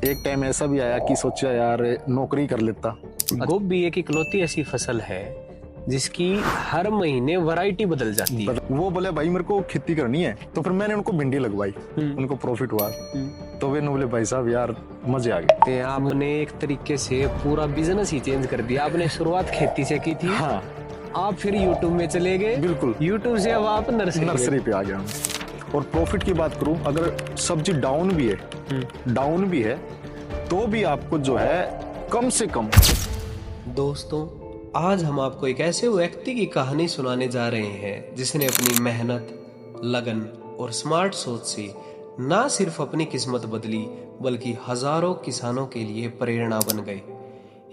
एक टाइम ऐसा भी आया कि सोचा यार नौकरी कर लेता। गोभी एक इकलौती ऐसी फसल है जिसकी हर महीने वैरायटी बदल जाती है। वो बोले भाई मेरे को खेती करनी है, तो फिर मैंने उनको भिंडी लगवाई, उनको प्रॉफिट हुआ। तो वे बोले भाई साहब यार मजे आ गए। ते आपने एक तरीके से पूरा बिजनेस ही चेंज कर दिया। आपने शुरुआत खेती से की थी। हाँ आप फिर यूट्यूब में चले गए। बिल्कुल। यूट्यूब से अब आप नर्सरी पे आ गया हूँ। और प्रॉफिट की बात करूं, अगर सब्जी डाउन भी है तो भी आपको जो है कम से कम। दोस्तों, आज हम आपको एक ऐसे व्यक्ति की कहानी सुनाने जा रहे हैं जिसने अपनी मेहनत, लगन और स्मार्ट सोच से ना सिर्फ अपनी किस्मत बदली बल्कि हजारों किसानों के लिए प्रेरणा बन गए।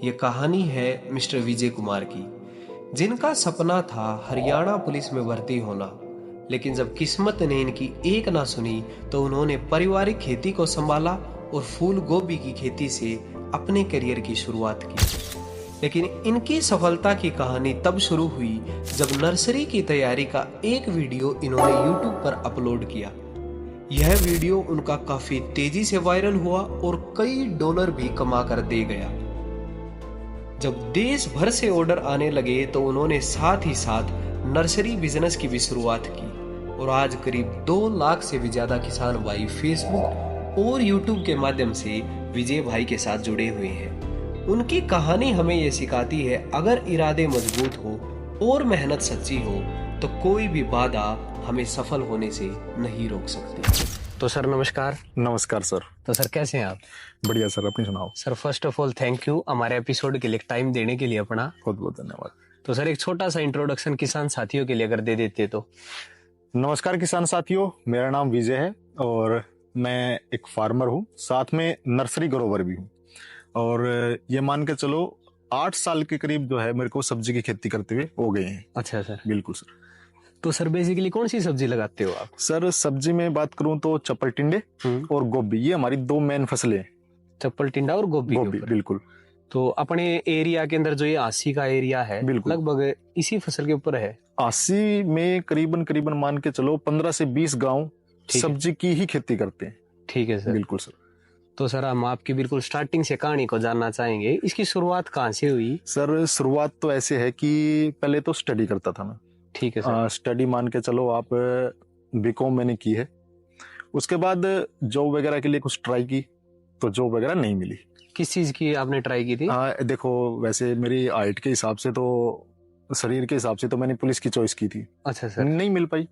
ये कहानी है मिस्टर विजय कुमार की, जिनका सपना था हरियाणा पुलिस में भर्ती होना। लेकिन जब किस्मत ने इनकी एक ना सुनी तो उन्होंने पारिवारिक खेती को संभाला और फूल गोभी की खेती से अपने करियर की शुरुआत की। लेकिन इनकी सफलता की कहानी तब शुरू हुई जब नर्सरी की तैयारी का एक वीडियो इन्होंने YouTube पर अपलोड किया। यह वीडियो उनका काफी तेजी से वायरल हुआ और कई डॉलर भी कमा कर दे गया। जब देश भर से ऑर्डर आने लगे तो उन्होंने साथ ही साथ नर्सरी बिजनेस की भी शुरुआत की और आज करीब 2 लाख से भी ज्यादा किसान भाई फेसबुक और यूट्यूब के माध्यम से विजय भाई के साथ जुड़े हुए हैं। उनकी कहानी हमें यह सिखाती है, अगर इरादे मजबूत हो और मेहनत सच्ची हो तो कोई भी बाधा हमें सफल होने से नहीं रोक सकती। तो सर नमस्कार। नमस्कार सर। तो सर कैसे हैं आप? बढ़िया सर, अपनी सुनाओ। Sir first of all thank you हमारे एपिसोड के लिए टाइम देने के लिए अपना। बहुत बहुत धन्यवाद। तो सर एक छोटा सा इंट्रोडक्शन किसान साथियों के लिए अगर दे देते तो। नमस्कार किसान साथियों, मेरा नाम विजय है और मैं एक फार्मर हूँ, साथ में नर्सरी ग्रोवर भी हूँ। और ये मान के चलो 8 साल के करीब जो है मेरे को सब्जी की खेती करते हुए हो गए हैं। अच्छा सर। बिल्कुल सर। तो सर बेसिकली कौन सी सब्जी लगाते हो आप? सर सब्जी में बात करूं तो चप्पल टिंडे और गोभी, ये हमारी 2 मेन फसलें हैं। चप्पल टिंडा और गोभी बिल्कुल। तो अपने एरिया के अंदर जो ये आसी का एरिया है लगभग इसी फसल के ऊपर है। आसी में करीबन मान के चलो 15 से 20 गांव सब्जी की ही खेती करते हैं। ठीक है सर। बिल्कुल सर। तो सर हम आपकी बिल्कुल स्टार्टिंग से कहानी को जानना चाहेंगे, इसकी शुरुआत कहाँ से हुई? सर शुरुआत तो ऐसे है कि पहले तो स्टडी करता था मैं। ठीक है सर। स्टडी मान के चलो आप, बीकॉम मैंने की है। उसके बाद जॉब वगैरह के लिए कुछ ट्राई की तो जॉब वगैरह नहीं मिली। किस चीज की आपने ट्राई की थी? देखो वैसे मेरी हाइट के हिसाब से तो, शरीर के हिसाब से तो मैंने पुलिस की चॉइस की थी। अच्छा सर। नहीं मिल पाई।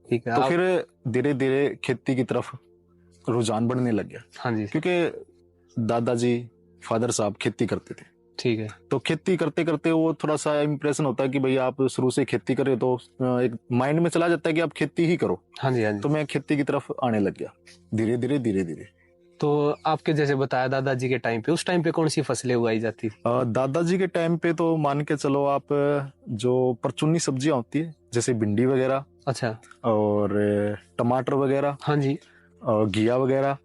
ठीक है। तो फिर धीरे धीरे खेती की तरफ रुझान बढ़ने लग गया। हाँ जी। क्योंकि दादाजी फादर साहब खेती करते थे। ठीक है। तो खेती करते करते वो थोड़ा सा इम्प्रेशन होता है कि भाई आप शुरू से खेती करे तो एक माइंड में चला जाता है कि आप खेती ही करो। हाँ जी हाँ जी। तो मैं खेती की तरफ आने लग गया धीरे धीरे। तो आपके जैसे बताया दादाजी के टाइम पे, उस टाइम पे कौन सी फसलें उगाई जाती? दादाजी के टाइम पे तो मान के चलो आप, जो परचुन्नी सब्जियां होती है जैसे भिंडी वगैरह। अच्छा। और टमाटर वगैरह। हाँ जी। घिया वगैरह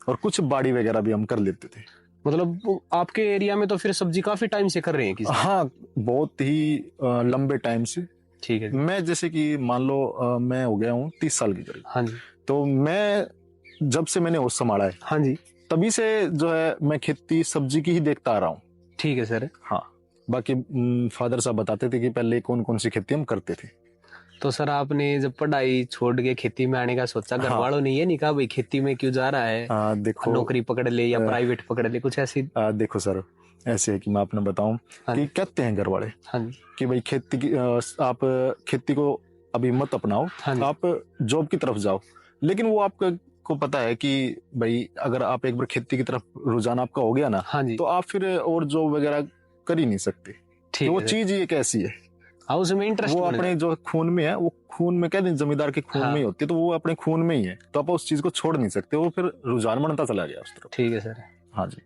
और कुछ बाड़ी वगैरह भी हम कर लेते थे। मतलब आपके एरिया में तो फिर सब्जी काफी टाइम से कर रहे हैं किसी? हाँ, बहुत ही लंबे टाइम से। ठीक है। मैं जैसे कि मान लो मैं हो गया हूँ 30 साल के करीब। हाँ जी। तो मैं जब से मैंने होश संभाला है, हाँ जी, तभी से जो है मैं खेती सब्जी की ही देखता आ रहा हूँ। ठीक है सर। हाँ, बाकी फादर साहब बताते थे कि पहले कौन कौन सी खेती हम करते थे। तो सर आपने जब पढ़ाई छोड़ के खेती में आने का सोचा, घर वालों ने ये नहीं कहा भाई खेती में क्यों जा रहा है, देखो नौकरी पकड़ ले या प्राइवेट पकड़ ले, कुछ ऐसी? देखो सर, ऐसे है कि मैं आपने बताऊं कि कहते हैं घर वाले कि भाई खेती की, आप खेती को अभी मत अपनाओ, आप जॉब की तरफ जाओ। लेकिन वो आपको पता है कि भाई अगर आप एक बार खेती की तरफ रुझान आपका हो गया ना, तो आप फिर और जॉब वगैरह कर ही नहीं सकते। तो वो चीज ही एक ऐसी है, उसमें इंटरेस्ट वो अपने जो खून में है, वो खून में कहते हैं जमींदार के खून में ही होती है, तो वो अपने खून में ही है, तो आप उस चीज को छोड़ नहीं सकते। वो फिर रुझान बनता चला गया उस तरफ। ठीक है सर। हाँ जी।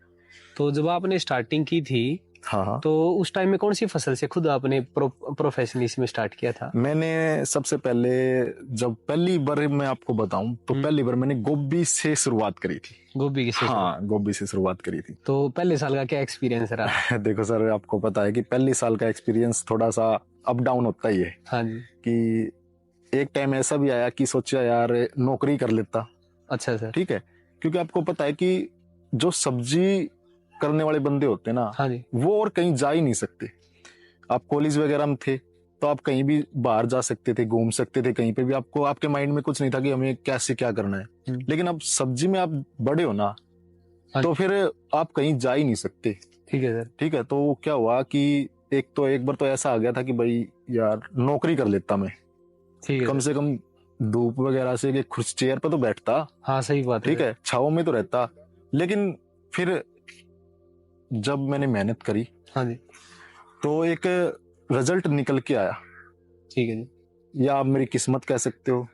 तो जब आपने स्टार्टिंग की थी, तो उस टाइम में कौन सी फसल से खुद आपने प्रोफेशन इसमें स्टार्ट किया था? मैंने सबसे पहले, जब पहली बार मैं आपको बताऊं तो पहली बार मैंने गोभी से शुरुआत करी थी। गोभी की? हाँ, गोभी से शुरुआत करी थी। तो पहले साल का क्या एक्सपीरियंस रहा? देखो सर, आपको पता है कि पहली साल का एक्सपीरियंस थोड़ा सा अप डाउन होता ही है। हाँ जी। कि एक टाइम ऐसा भी आया कि सोचा यार नौकरी कर लेता। अच्छा सर। ठीक है, क्योंकि आपको पता है कि जो सब्जी करने वाले बंदे होते हैं ना, हाँ जी, वो और कहीं जा ही नहीं सकते। आप कॉलेज वगैरह में थे तो आप कहीं भी बाहर जा सकते थे, घूम सकते थे, कहीं पे भी आपको, आपके माइंड में कुछ नहीं था कि हमें कैसे क्या करना है। लेकिन अब सब्जी में आप बड़े हो ना, तो फिर आप कहीं जा ही नहीं सकते। ठीक है सर। ठीक है, तो क्या हुआ कि एक बार तो ऐसा आ गया था कि भाई यार नौकरी कर लेता मैं, ठीक है, कम से कम धूप वगैरह से एक कुछ चेयर पर तो बैठता। हाँ सही बात है। ठीक है, छाव में तो रहता। लेकिन फिर जब मैंने मेहनत करी, हाँ जी, तो एक रिजल्ट निकल के आया। ठीक है जी। या आप मेरी किस्मत कह सकते हो,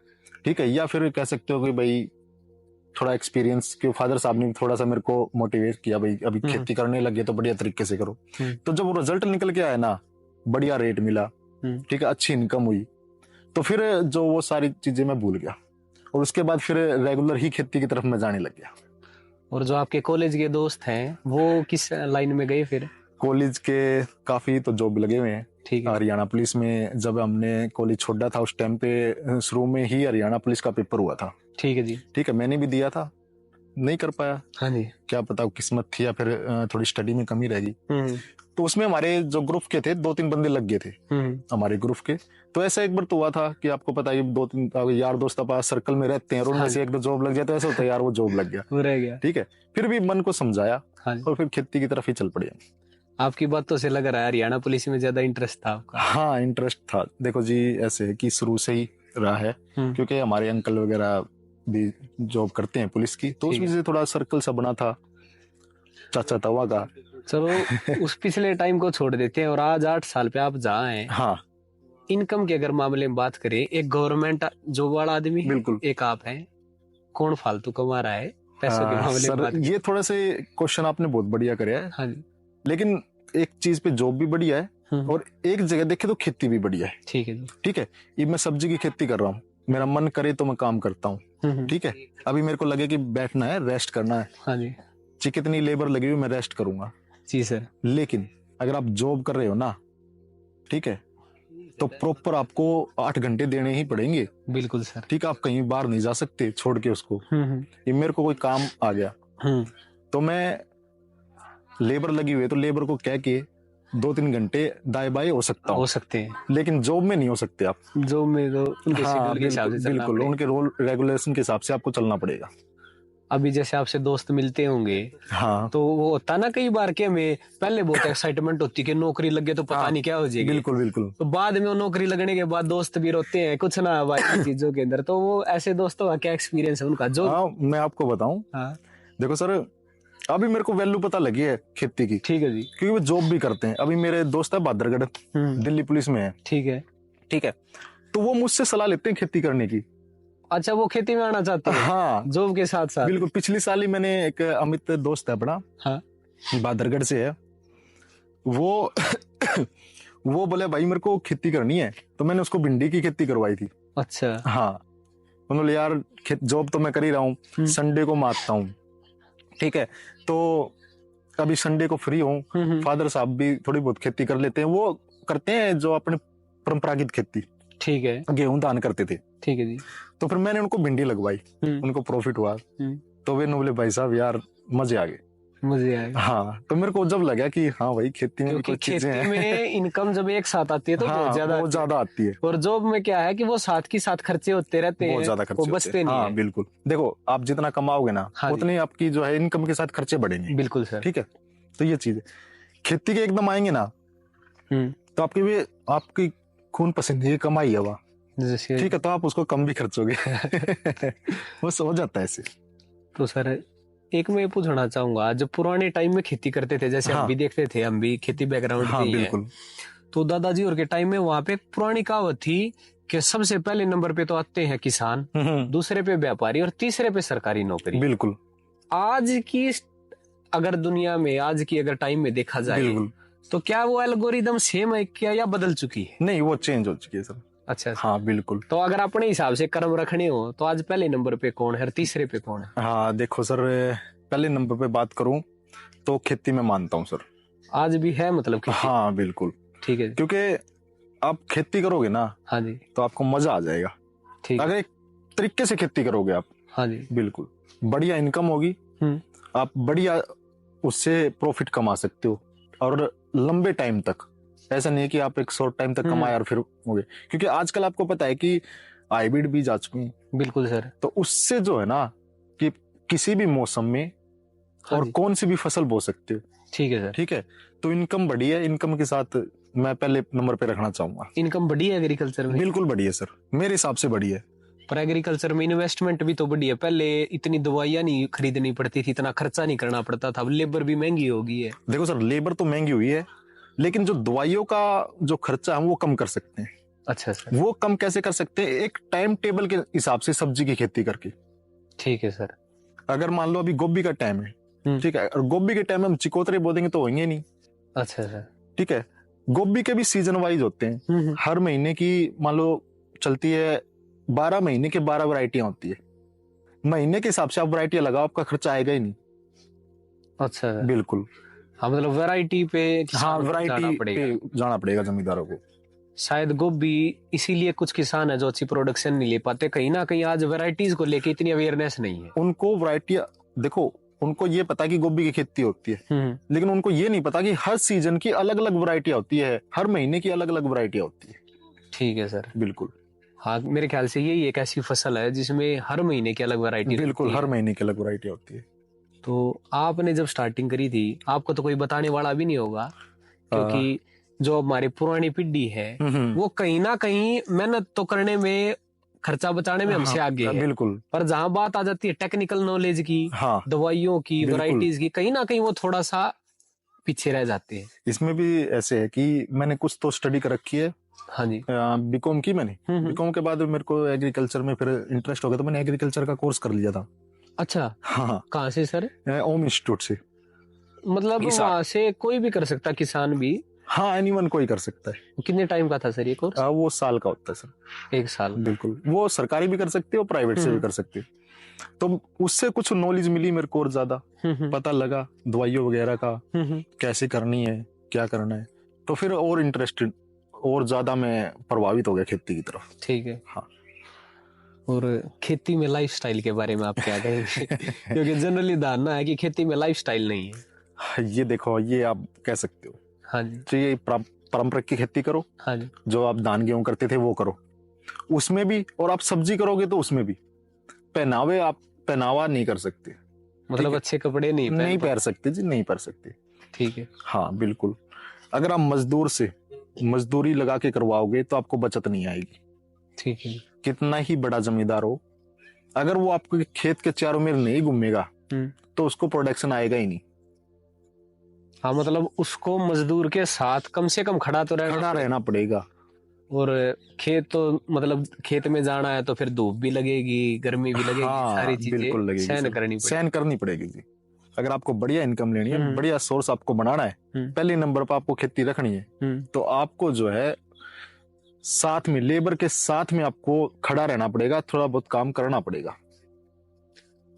ठीक है, या फिर कह सकते हो कि भाई थोड़ा एक्सपीरियंस के फादर साहब ने भी थोड़ा सा मेरे को मोटिवेट किया, भाई अभी खेती करने लगे तो बढ़िया तरीके से करो। तो जब वो रिजल्ट निकल के आया ना, बढ़िया रेट मिला, ठीक है, अच्छी इनकम हुई, तो फिर जो वो सारी चीजें मैं भूल गया और उसके बाद फिर रेगुलर ही खेती की तरफ मैं जाने लग गया। और जो आपके कॉलेज के दोस्त हैं वो किस लाइन में गए फिर? कॉलेज के काफी तो जॉब लगे हुए हैं। ठीक है। हरियाणा पुलिस में जब हमने कॉलेज छोड़ा था उस टाइम पे शुरू में ही हरियाणा पुलिस का पेपर हुआ था। ठीक है जी। ठीक है, मैंने भी दिया था, नहीं कर पाया। हाँ जी। क्या पता किस्मत थी या फिर थोड़ी स्टडी में कमी रह गई। तो उसमें हमारे जो ग्रुप के थे 2-3 बंदे लग गए थे हमारे ग्रुप के। तो ऐसा एक बार तो हुआ था कि आपको पता है 2-3 यार दोस्त पास सर्कल में रहते हैं और उनमें से एक दो जॉब लग जाए तो ऐसा होता है यार वो जॉब लग गया, वो रह गया। ठीक है, फिर भी मन को समझाया और फिर खेती की तरफ ही चल पड़े। आपकी बातों से लग रहा है हरियाणा पुलिस में ज्यादा इंटरेस्ट था आपका। हाँ, इंटरेस्ट था। देखो जी, ऐसे है कि शुरू से ही रहा है, क्योंकि हमारे अंकल वगैरह भी जॉब करते हैं पुलिस की, तो उसमें से थोड़ा सर्कल सा बना था चाचा तवा का। चलो उस पिछले टाइम को छोड़ देते हैं और आज 8 साल पे आप जहाँ हैं। हाँ, इनकम के अगर मामले में बात करें, एक गवर्नमेंट जॉब वाला आदमी, बिल्कुल, एक आप हैं, कौन फालतू कमा रहा है पैसों के मामले में? सर ये थोड़ा से क्वेश्चन आपने बहुत बढ़िया कराया है। हाँ जी। लेकिन एक चीज पे जॉब भी बढ़िया है और एक जगह देखे तो खेती भी बढ़िया है। ठीक है जी। ठीक है, ये मैं सब्जी की खेती कर रहा हूँ, मेरा मन करे तो मैं काम करता हूँ। ठीक है, अभी मेरे को लगे कि बैठना है, रेस्ट करना है, हाँ जी, कितनी लेबर लगी हुई, मैं रेस्ट करूंगा जी सर। लेकिन अगर आप जॉब कर रहे हो ना, ठीक है, तो प्रॉपर आपको 8 घंटे देने ही पड़ेंगे। बिल्कुल सर। ठीक है, आप कहीं बाहर नहीं जा सकते छोड़ के उसको। ये मेरे को कोई काम आ गया तो मैं, लेबर लगी हुई है तो लेबर को कह के 2-3 घंटे दाएं बाएं हो सकते हैं, लेकिन जॉब में नहीं हो सकते आप। जॉब में तो उनके शेड्यूल के हिसाब से चलना बिल्कुल, उनके रूल रेगुलेशन के हिसाब से आपको चलना पड़ेगा। अभी जैसे आपसे दोस्त मिलते होंगे, हाँ, तो वो होता ना कई बार के हमें पहले बहुत एक्साइटमेंट होती कि नौकरी लग गई तो पता नहीं क्या हो जाएगी। बिल्कुल बिल्कुल। तो बाद में वो नौकरी लगने के बाद दोस्त भी रोते हैं कुछ ना बाकी चीजों के अंदर। तो वो ऐसे दोस्तों का क्या एक्सपीरियंस है उनका? जो मैं आपको बताऊं, देखो सर, अभी मेरे को वैल्यू पता लगी है खेती की। ठीक है जी। क्योंकि वो जॉब भी करते हैं। अभी मेरे दोस्त है बहादुरगढ़, दिल्ली पुलिस में है। ठीक है, ठीक है। तो वो मुझसे सलाह लेते हैं खेती करने की। अच्छा, वो खेती में आना चाहते हैं? हाँ, जॉब के साथ साथ। बिल्कुल। पिछली साल ही मैंने एक अमित दोस्त है अपना, हाँ, बहादुरगढ़ से है वो वो बोले भाई मेरे को खेती करनी है, तो मैंने उसको भिंडी की खेती करवाई थी। अच्छा। हाँ, उन्होंने यार जॉब तो मैं कर ही रहा हूँ, संडे को मैं आता हूँ, ठीक है, तो अभी संडे को फ्री हूँ। फादर साहब भी थोड़ी बहुत खेती कर लेते हैं, वो करते हैं जो अपने परंपरागत खेती। ठीक है, गेहूं दान करते थे। ठीक है जी। तो फिर मैंने उनको भिंडी लगवाई, उनको प्रॉफिट हुआ। तो वे बोले भाई साहब यार मजे आ गए, मजे आए। हाँ, तो मेरे को जब लगा कि हाँ भाई खेती में कुछ चीजें हैं। में इनकम जब एक साथ आती है तो हाँ, बहुत ज्यादा आती है। और जॉब में क्या है कि वो साथ की साथ खर्चे होते रहते हैं, बहुत ज्यादा खर्चे बचते नहीं। हाँ, बिल्कुल। देखो आप जितना कमाओगे ना, उतनी आपकी जो है इनकम के साथ खर्चे बढ़ेंगे। बिल्कुल सर। ठीक है, तो ये चीज है। खेती के एकदम आएंगे ना, तो आपकी खून पसीने की कमाई है वह, ठीक है, तो आप उसको कम भी खर्चोगे। वो हो जाता है ऐसे। तो सर एक मैं पूछना चाहूंगा, जब पुराने टाइम में खेती करते थे, जैसे हम भी देखते थे, हम भी खेती बैकग्राउंड के बिल्कुल, तो दादाजी और के टाइम में वहां पे पुरानी कहावत थी कि सबसे पहले नंबर पे तो आते हैं किसान, दूसरे पे व्यापारी और तीसरे पे सरकारी नौकरी। बिल्कुल। आज की अगर दुनिया में, आज की अगर टाइम में देखा जाए, तो क्या वो एल्गोरिदम सेम है क्या या बदल चुकी है? नहीं, वो चेंज हो चुकी है सर। अच्छा, हाँ बिल्कुल। तो अगर अपने हिसाब से कर्म रखने हो तो आज पहले नंबर पे कौन है और तीसरे पे कौन है? हाँ देखो सर, पहले नंबर पे बात करूं तो खेती में मानता हूं सर। आज भी है मतलब खेती? हाँ बिल्कुल। ठीक है, क्योंकि आप खेती करोगे ना, हाँ जी, तो आपको मजा आ जाएगा। ठीक, अगर एक तरीके से खेती करोगे आप, हाँ जी, बिल्कुल बढ़िया इनकम होगी आप बढ़िया उससे प्रॉफिट कमा सकते हो, और लंबे टाइम तक। ऐसा नहीं है कि आप एक शॉर्ट टाइम तक कमाए और फिर हो गए, क्योंकि आजकल आपको पता है कि हाइब्रिड बीज आ चुके हैं। बिल्कुल सर। तो उससे जो है ना कि किसी भी मौसम में और कौन सी भी फसल बो सकते हो। ठीक है सर। ठीक है, तो इनकम बढ़ी है, इनकम के साथ मैं पहले नंबर पे रखना चाहूंगा। इनकम बढ़ी है एग्रीकल्चर में? बिल्कुल बढ़ी है सर, मेरे हिसाब से बढ़ी है। पर एग्रीकल्चर में इन्वेस्टमेंट भी तो बढ़ी है। पहले इतनी दवाइयां नहीं खरीदनी पड़ती थी, इतना खर्चा नहीं करना पड़ता था। अब लेबर भी महंगी हो गई है। देखो सर, लेबर तो महंगी हुई है, लेकिन जो दवाइयों का जो खर्चा है वो कम कर सकते हैं। अच्छा सर। वो कम कैसे कर सकते हैं? एक टाइम टेबल के हिसाब से सब्जी की खेती करके। ठीक है सर। अगर मान लो अभी गोभी का टाइम है, ठीक है, और गोभी के टाइम में हम चिकोतरे बो देंगे तो होंगे नहीं। अच्छा सर। ठीक है, गोभी के भी सीजन वाइज होते हैं। हर महीने की मान लो चलती है, 12 महीने के 12 वैरायटियां होती है। महीने के हिसाब से आप वैरायटियां लगाओ, आपका खर्चा आएगा ही नहीं। अच्छा सर। बिल्कुल। हाँ, मतलब वैरायटी पे हाँ, वैरायटी पे जाना पड़ेगा जमींदारों को। शायद गोभी इसीलिए कुछ किसान है जो अच्छी प्रोडक्शन नहीं ले पाते, कहीं ना कहीं आज वैरायटीज को लेके इतनी अवेयरनेस नहीं है उनको। वैरायटियां देखो, उनको ये पता कि गोभी की खेती होती है, लेकिन उनको ये नहीं पता कि हर सीजन की अलग अलग वैरायटियां होती है, हर महीने की अलग अलग वैरायटियां होती है। ठीक है सर। बिल्कुल। हाँ, मेरे ख्याल से यही एक ऐसी फसल है जिसमें हर महीने की अलग वैरायटी। बिल्कुल, हर महीने की अलग वैरायटी होती है। तो आपने जब स्टार्टिंग करी थी, आपको तो कोई बताने वाला भी नहीं होगा, क्योंकि जो हमारी पुरानी पीढ़ी है वो कहीं ना कहीं मेहनत तो करने में, खर्चा बचाने में हमसे आगे है। बिल्कुल। पर जहां बात आ जाती है टेक्निकल नॉलेज की, हाँ, दवाइयों की, वैरायटीज की, कहीं ना कहीं वो थोड़ा सा पीछे रह जाते हैं। इसमें भी ऐसे है कि मैंने कुछ तो स्टडी कर रखी है। हाँ जी। बीकॉम की मैंने। बीकॉम के बाद मेरे को एग्रीकल्चर में फिर इंटरेस्ट हो गया, तो मैंने एग्रीकल्चर का कोर्स कर लिया था। अच्छा। हाँ। कहाँ से सर? ओम इंस्टीट्यूट से। मतलब वहां से कोई भी कर सकता, किसान भी? हाँ, एनीवन कोई कर सकता है। कितने टाइम का था सर ये कोर्स? वो साल का होता है सर। 1 साल? बिल्कुल, वो सरकारी भी कर सकते हो, प्राइवेट से भी कर सकते हो। तो उससे कुछ नॉलेज मिली मेरे को, और ज्यादा पता लगा दवाइयों वगैरह का कैसे करनी है, क्या करना है। तो फिर और इंटरेस्टेड, और ज्यादा मैं प्रभावित हो गया खेती की तरफ। ठीक है। हाँ। और खेती में लाइफस्टाइल के बारे में आप क्या कहेंगे? क्योंकि जनरली धारणा है कि खेती में लाइफस्टाइल नहीं है। ये देखो, ये आप कह सकते हो। हाँ जी। तो ये पारंपरिक की खेती करो। हाँ जी। जो आप धान गेहूं करते थे वो करो, उसमें भी। और आप सब्जी करोगे तो उसमें भी। आप पहनावा नहीं कर सकते, मतलब अच्छे कपड़े नहीं पहन सकते जी, नहीं पहन सकते। ठीक है। हाँ, बिल्कुल। अगर आप मजदूर से मजदूरी लगा के करवाओगे तो आपको बचत नहीं आएगी। ठीक है। कितना ही बड़ा जमींदार हो, अगर वो आपके खेत के चारों में नहीं घूमेगा तो उसको प्रोडक्शन आएगा ही नहीं। हाँ, मतलब उसको मजदूर के साथ कम से कम खड़ा रहना पड़ेगा। और खेत तो मतलब खेत में जाना है तो फिर धूप भी लगेगी, गर्मी भी लगेगी। हाँ, सारी चीजें बिल्कुल लगेगी, सहन करनी पड़ेगी जी। अगर आपको बढ़िया इनकम लेनी है, बढ़िया सोर्स आपको बनाना है, पहले नंबर पर आपको खेती रखनी है, तो आपको जो है साथ में, लेबर के साथ में आपको खड़ा रहना पड़ेगा, थोड़ा बहुत काम करना पड़ेगा।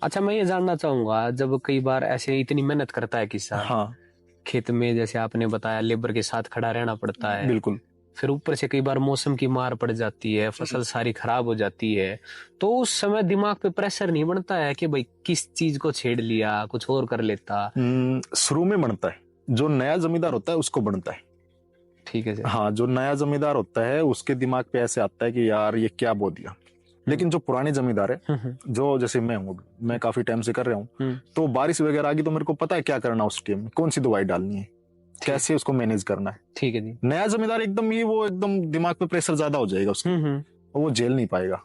अच्छा, मैं ये जानना चाहूंगा, जब कई बार ऐसे इतनी मेहनत करता है किसान, हाँ, खेत में जैसे आपने बताया लेबर के साथ खड़ा रहना पड़ता है, बिल्कुल, फिर ऊपर से कई बार मौसम की मार पड़ जाती है, फसल सारी खराब हो जाती है, तो उस समय दिमाग पे प्रेशर नहीं बनता है कि भाई किस चीज को छेड़ लिया, कुछ और कर लेता? शुरू में बनता है, जो नया जमींदार होता है उसको बनता है। ठीक है सर। हाँ, जो नया जमींदार होता है उसके दिमाग पे ऐसे आता है कि यार ये क्या बो दिया। लेकिन जो पुराने जमींदार है, जो जैसे मैं काफी टाइम से कर रहा हूँ, तो बारिश वगैरह आ गई तो मेरे को पता है क्या करना उस टाइम में, कौन सी दवाई डालनी है, कैसे उसको मैनेज करना है। ठीक है जी। नया जमींदार एकदम दिमाग पे प्रेशर ज्यादा हो जाएगा उसका, वो झेल नहीं पाएगा।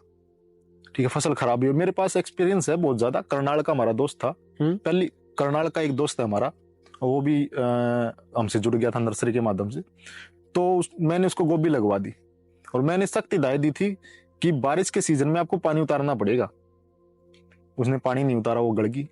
ठीक है, फसल खराब हुई। मेरे पास एक्सपीरियंस है बहुत ज्यादा। करनाल का हमारा दोस्त था, पहली करनाल का एक दोस्त है हमारा, वो भी हमसे जुड़ गया था नर्सरी के माध्यम से। तो मैंने उसको गोभी लगवा दी, और मैंने सख्त हिदायत दी थी कि बारिश के सीजन में आपको पानी उतारना पड़ेगा। उसने पानी नहीं उतारा, वो गड़ गई।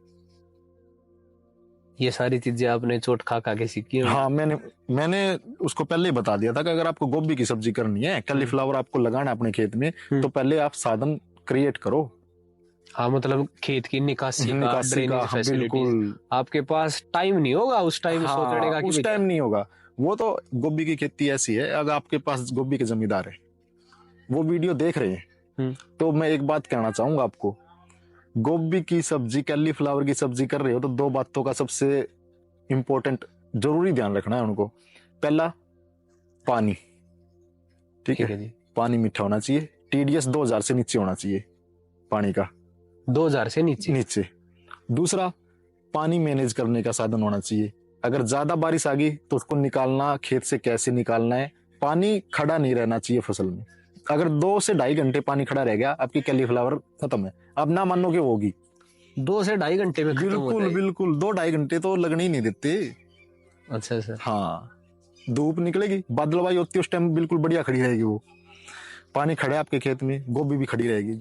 ये सारी चीजें आपने चोट खा के सीखी है? हाँ, मैंने उसको पहले ही बता दिया था कि अगर आपको गोभी की सब्जी करनी है, कॉलीफ्लावर आपको लगाना है अपने खेत में, तो पहले आप साधन क्रिएट करो। हाँ, मतलब खेत की निकासी का, ड्रेनेज फैसिलिटीज। आपके पास टाइम नहीं होगा उस टाइम सोचने का, उस टाइम नहीं होगा। वो तो गोभी की खेती ऐसी है, अगर आपके पास गोभी के जमींदार है, वो वीडियो देख रहे हैं, तो मैं एक बात कहना चाहूंगा आपको गोभी की सब्जी, कैलीफ्लावर की सब्जी कर रहे हो तो दो बातों का सबसे इंपॉर्टेंट जरूरी ध्यान रखना है उनको। पहला, पानी। ठीक है जी। पानी मीठा होना चाहिए, TDS 2000 से नीचे होना चाहिए पानी का, 2000 से नीचे। दूसरा, पानी मैनेज करने का साधन होना चाहिए। अगर ज्यादा बारिश आ गई तो उसको निकालना, खेत से कैसे निकालना है। पानी खड़ा नहीं रहना चाहिए फसल में। अगर 2 से 2.5 घंटे पानी खड़ा रह गया, आपकी कैलीफ्लावर खत्म है। अब ना मानो कि होगी 2 से 2.5 घंटे में खत्म होता है? बिल्कुल 2-2.5 घंटे तो लगने ही नहीं देते। अच्छा सर। हाँ, धूप निकलेगी, बादलवाई होती है, उस टाइम बिल्कुल बढ़िया खड़ी रहेगी वो। पानी खड़ा है आपके खेत में, गोभी भी खड़ी रहेगी।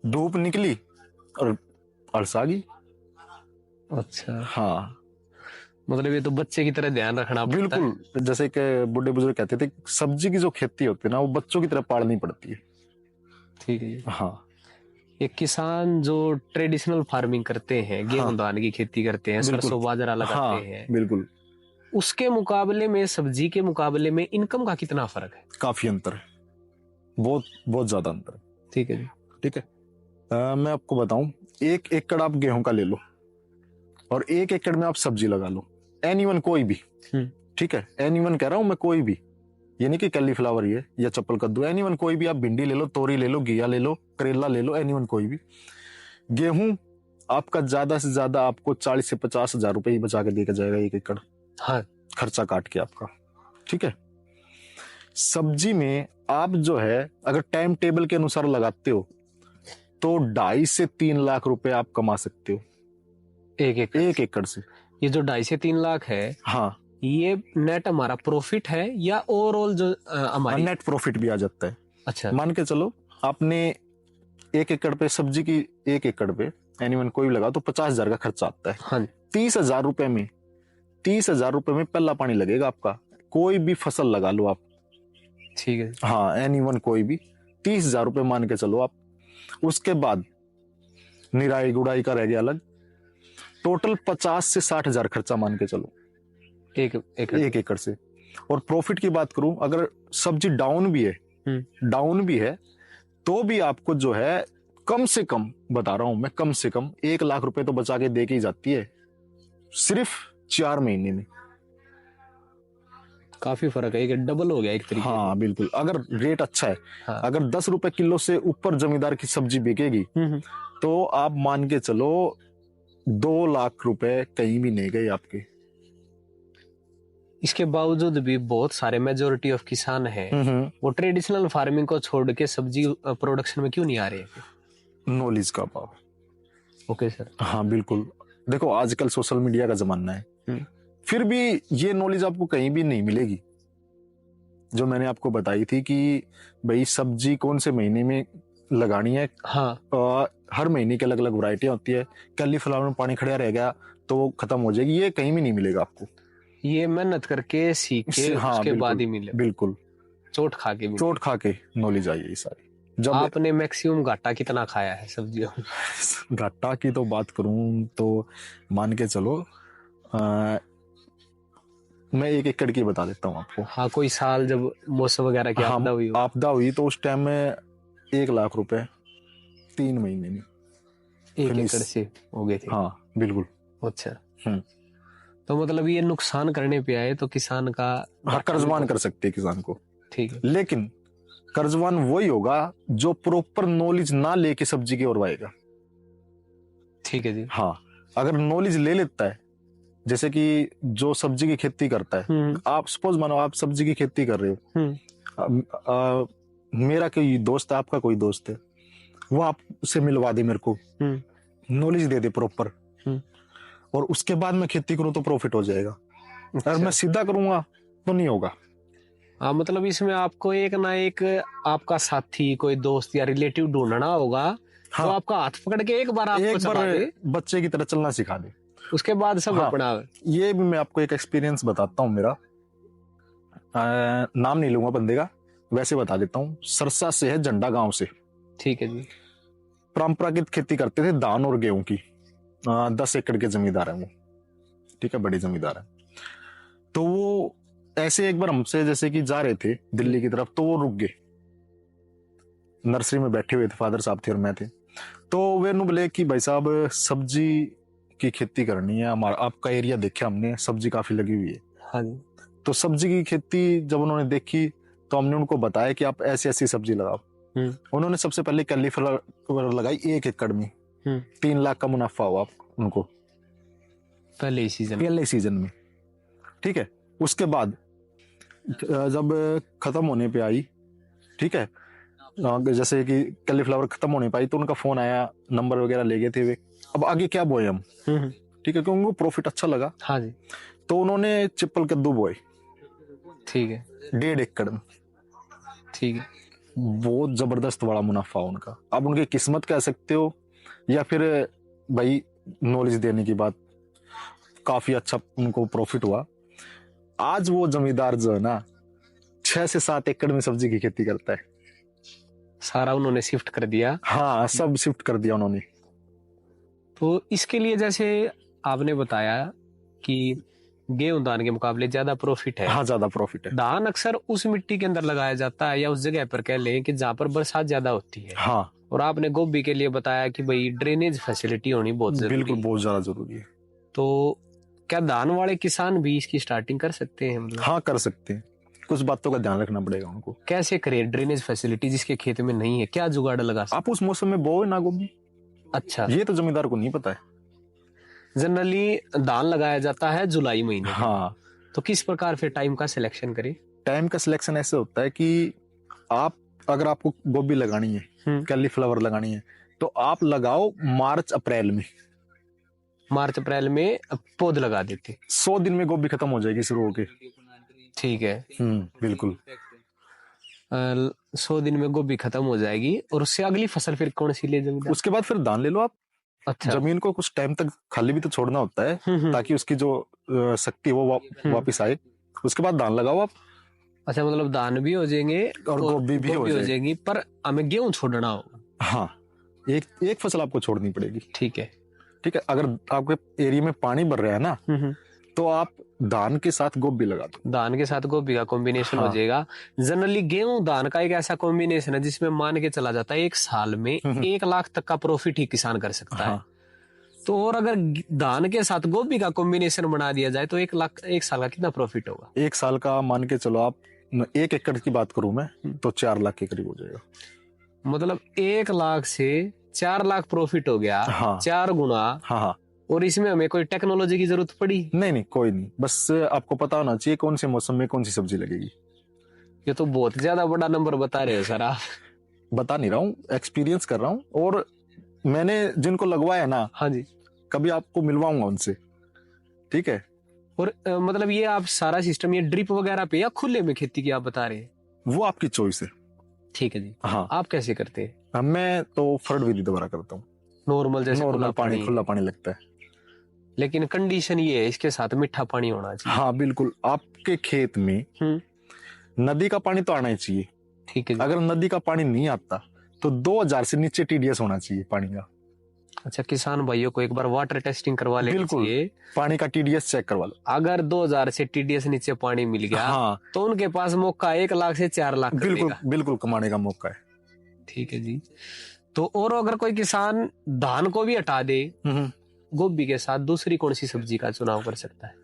धूप निकली और अड़स आ गई। अच्छा। हाँ, मतलब ये तो बच्चे की तरह ध्यान रखना पड़ता है। बिल्कुल। जैसे कि बुढ़े बुजुर्ग कहते थे, सब्जी की जो खेती होती है ना, वो बच्चों की तरह पालनी पड़ती है। ठीक है। हाँ, एक किसान जो ट्रेडिशनल फार्मिंग करते हैं, गेहूं धान की खेती करते हैं, सरसों बाजरा लगाते हैं, बिल्कुल, उसके मुकाबले में, सब्जी के मुकाबले में इनकम का कितना फर्क है? काफी अंतर है, बहुत बहुत ज्यादा अंतर है। ठीक है जी। ठीक है, मैं आपको बताऊं, 1 एकड़ आप गेहूं का ले लो और 1 एकड़ में आप सब्जी लगा लो, एनीवन कोई भी। ठीक है, एनीवन कह रहा हूं मैं, कोई भी, ये नहीं कि कैलीफ्लावर ही है या चप्पल कद्दू, एनीवन कोई भी। आप भिंडी ले लो, तोरी ले लो, घिया ले लो, करेला ले लो, एनीवन कोई भी। गेहूं आपका ज्यादा से ज्यादा आपको 40 से 50 हजार रुपए ही बचा के देकर जाएगा 1 एकड़। हाँ, खर्चा काट के आपका। ठीक है, सब्जी में आप जो है अगर टाइम टेबल के अनुसार लगाते हो तो 2.5 से 3 लाख रुपए आप कमा सकते हो 1 एकड़ से। ये जो 2.5 से 3 लाख है, हाँ, ये नेट हमारा प्रॉफिट है या ओवरऑल जो हमारी नेट प्रॉफिट भी आ जाता है। अच्छा, मान के चलो आपने 1 एकड़ पे सब्जी की, 1 एकड़ पे एनीवन कोई भी लगा तो 50,000 का खर्चा आता है। हाँ, 30,000 रुपए में, 30,000 रुपए में पहला पानी लगेगा आपका। कोई भी फसल लगा लो आप। ठीक है। हाँ, एनीवन कोई भी, 30,000 रुपए मान के चलो आप। उसके बाद निराई गुड़ाई का रह गया अलग, टोटल 50 से 60,000 खर्चा मान के चलो 1 एकड़ से। और प्रॉफिट की बात करूं, अगर सब्जी डाउन भी है तो भी आपको जो है कम से कम, बता रहा हूं मैं, कम से कम 1 लाख रुपए तो बचा के दे के ही जाती है सिर्फ 4 महीने में। काफी फर्क है, एक डबल हो गया एक तरीके। हाँ बिल्कुल, अगर रेट अच्छा है। हाँ। अगर 10 रुपए किलो से ऊपर जमींदार की सब्जी बिकेगी तो आप मान के चलो 2 लाख रुपए कहीं भी नहीं गए आपके। इसके बावजूद भी बहुत सारे मेजोरिटी ऑफ किसान हैं, वो ट्रेडिशनल फार्मिंग को छोड़ के सब्जी प्रोडक्शन में क्यों नहीं आ रहे? नॉलेज का अभाव। Okay sir. हाँ बिल्कुल, देखो आजकल सोशल मीडिया का जमाना है, फिर भी ये नॉलेज आपको कहीं भी नहीं मिलेगी जो मैंने आपको बताई थी कि भाई सब्जी कौन से महीने में लगानी है। हाँ, हर महीने की अलग अलग वैरायटियां होती है। कैलीफ्लावर में पानी खड़ा रह गया तो वो खत्म हो जाएगी, ये कहीं भी नहीं मिलेगा आपको। ये मेहनत करके सीख के हाँ, उसके बाद ही मिले। बिल्कुल, चोट खा के नॉलेज आई है सारी। जब आपने मैक्सिमम घाटा कितना खाया है सब्जियों में? घाटा की तो बात करूं तो मान के चलो, मैं 1 एकड़ की बता देता हूँ आपको। हाँ, कोई साल जब मौसम वगैरह की आपदा हुई तो उस टाइम में 1 लाख रुपए 3 महीने में 1 एकड़ से हो गए थे। हाँ बिल्कुल। अच्छा, तो मतलब ये नुकसान करने पे आए तो किसान का कर्जवान कर सकते हैं किसान को। ठीक है, लेकिन कर्जवान वही होगा जो प्रॉपर नॉलेज ना लेके सब्जी की ओर आएगा। ठीक है जी। हाँ, अगर नॉलेज ले लेता है, जैसे कि जो सब्जी की खेती करता है, आप सपोज मानो आप सब्जी की खेती कर रहे हो, मेरा कोई दोस्त है, आपका कोई दोस्त है, वो आपसे मिलवा दे मेरे को, नॉलेज दे दे प्रॉपर, और उसके बाद मैं खेती करूं तो प्रॉफिट हो जाएगा। अगर मैं सीधा करूंगा तो नहीं होगा। हाँ, मतलब इसमें आपको एक ना एक आपका साथी, कोई दोस्त या रिलेटिव ढूंढना होगा। हाँ, तो आपका हाथ पकड़ के एक बार बच्चे की तरह चलना सिखा दे, उसके बाद सब अपना। ये भी मैं आपको एक एक्सपीरियंस बताता हूँ मेरा, नाम नहीं लूंगा बंदे का, वैसे बता देता हूँ। सरसा से है, झंडा गांव से। ठीक है जी। परंपरागत खेती करते थे धान और गेहूं की। 10 एकड़ के जमींदार है वो। ठीक है, बड़े जमींदार है। तो वो ऐसे एक बार हमसे जैसे कि जा रहे थे दिल्ली की तरफ, तो वो रुक गए। नर्सरी में बैठे हुए थे, फादर साहब थे और मैं थे। तो वे नु बोले कि भाई साहब सब्जी की खेती करनी है, हमारा आपका एरिया देखा हमने, सब्जी काफी लगी हुई है। हाँ जी। तो सब्जी की खेती जब उन्होंने देखी तो हमने उनको बताया कि आप ऐसी ऐसी सब्जी लगाओ। उन्होंने सबसे पहले कैलीफ्लावर लगाई 1 एकड़ में, 3 लाख का मुनाफा हुआ उनको पहले सीजन में। ठीक है, उसके बाद जब खत्म होने पे आई, ठीक है, जैसे कि कैलीफ्लावर खत्म होने पाई तो उनका फोन आया, नंबर वगैरह ले गए थे वे, अब आगे क्या बोए हम। ठीक है, क्योंकि उनको प्रॉफिट अच्छा लगा। हाँ जी। तो उन्होंने चिप्पल कद्दू बोए। ठीक है, 1.5 एकड़ में। ठीक है, बहुत जबरदस्त बड़ा मुनाफा उनका। अब उनकी किस्मत कह सकते हो या फिर भाई नॉलेज देने की बात, काफी अच्छा उनको प्रॉफिट हुआ। आज वो जमींदार जो है ना 6 से 7 एकड़ में सब्जी की खेती करता है। सारा उन्होंने शिफ्ट कर दिया। हाँ, सब शिफ्ट कर दिया उन्होंने। तो इसके लिए जैसे आपने बताया कि गेहूं धान के मुकाबले ज्यादा प्रॉफिट है। हाँ, ज्यादा प्रॉफिट है। धान अक्सर उस मिट्टी के अंदर लगाया जाता है या उस जगह पर कह लें कि जहाँ पर बरसात ज्यादा होती है। हाँ, और आपने गोभी के लिए बताया कि भाई ड्रेनेज फैसिलिटी होनी बहुत जरूरी है। बिल्कुल, बहुत ज्यादा जरूरी है। तो क्या धान वाले किसान भी इसकी स्टार्टिंग कर सकते हैं? मतलब हाँ, कर सकते हैं, कुछ बातों का ध्यान रखना पड़ेगा उनको। कैसे करें ड्रेनेज फैसिलिटी जिसके खेत में नहीं है? क्या जुगाड़ लगा सकते? आप उस मौसम में बोए ना गोभी। अच्छा, ये तो जमींदार को नहीं पता है। जनरली धान लगाया जाता है जुलाई महीने। हाँ, तो किस प्रकार फिर टाइम का सिलेक्शन करें? टाइम का सिलेक्शन ऐसे होता है कि आप अगर आपको गोभी लगानी है, कैलीफ्लावर लगानी है, तो आप लगाओ मार्च अप्रैल में। मार्च अप्रैल में पौध लगा देते। 100 दिन में गोभी खत्म हो जाएगी शुरू होके। ठीक है, बिल्कुल। 100 दिन में गोभी खत्म हो जाएगी और उससे अगली फसल फिर कौन सी ले जमींदार? उसके बाद फिर धान ले लो आप। अच्छा, जमीन को कुछ टाइम तक खाली भी तो छोड़ना होता है ताकि उसकी जो शक्ति वो वापिस आए। उसके बाद धान लगाओ आप। अच्छा, मतलब धान भी हो जाएंगे और गोभी भी हो जाएगी, पर हमें गेहूं छोड़ना हो। हाँ, एक फसल आपको छोड़नी पड़ेगी। ठीक है, ठीक है। अगर आपके एरिया में पानी भर रहा है ना, तो आप धान के साथ गोभी लगा दो। धान के साथ गोभी का कॉम्बिनेशन हो जाएगा। जनरली गेहूं धान का एक ऐसा कॉम्बिनेशन है जिसमें मान के चला जाता है 1 साल में 1 लाख तक का प्रॉफिट ही किसान कर सकता है। तो और अगर धान के साथ गोभी का कॉम्बिनेशन बना दिया जाए तो 1 लाख 1 साल का कितना प्रॉफिट होगा? 1 साल का मान के चलो आप, 1 एकड़ की बात करूं मैं तो 4 लाख के करीब हो जाएगा। मतलब 1 लाख से 4 लाख प्रॉफिट हो गया। हाँ, 4 गुना। हाँ। और इसमें हमें कोई टेक्नोलॉजी की जरूरत पड़ी? नहीं, कोई नहीं। बस आपको पता होना चाहिए कौन से मौसम में कौन सी सब्जी लगेगी। ये तो बहुत ज्यादा बड़ा नंबर बता रहे हो सर आप। बता नहीं रहा हूँ, एक्सपीरियंस कर रहा हूँ। और मैंने जिनको लगवाया ना, हाँ जी, कभी आपको मिलवाऊंगा उनसे। ठीक है। और मतलब ये आप सारा सिस्टम ये ड्रिप वगैरह पे या खुले में खेती की आप बता रहे हैं? वो आपकी चॉइस है। ठीक है जी। हाँ, आप कैसे करते हैं? मैं तो फ्लड विधि द्वारा करता हूँ। नॉर्मल जैसे नॉर्मल पानी, खुला पानी लगता है। लेकिन कंडीशन ये है इसके साथ मीठा पानी होना चाहिए। हाँ, बिल्कुल। आपके खेत में नदी का पानी तो आना ही चाहिए। ठीक है जी। अगर नदी का पानी नहीं आता तो 2000 से नीचे टीडीएस होना चाहिए पानी का। अच्छा, किसान भाइयों को एक बार वाटर टेस्टिंग करवा लेना चाहिए। पानी का टीडीएस चेक करवा लो। अगर 2000 से टीडीएस नीचे पानी मिल गया, हाँ, तो उनके पास मौका 1 लाख से 4 लाख बिल्कुल कमाने का मौका है। ठीक है जी। तो और अगर कोई किसान धान को भी हटा दे, गोभी के साथ दूसरी कौन सी सब्जी का चुनाव कर सकता है?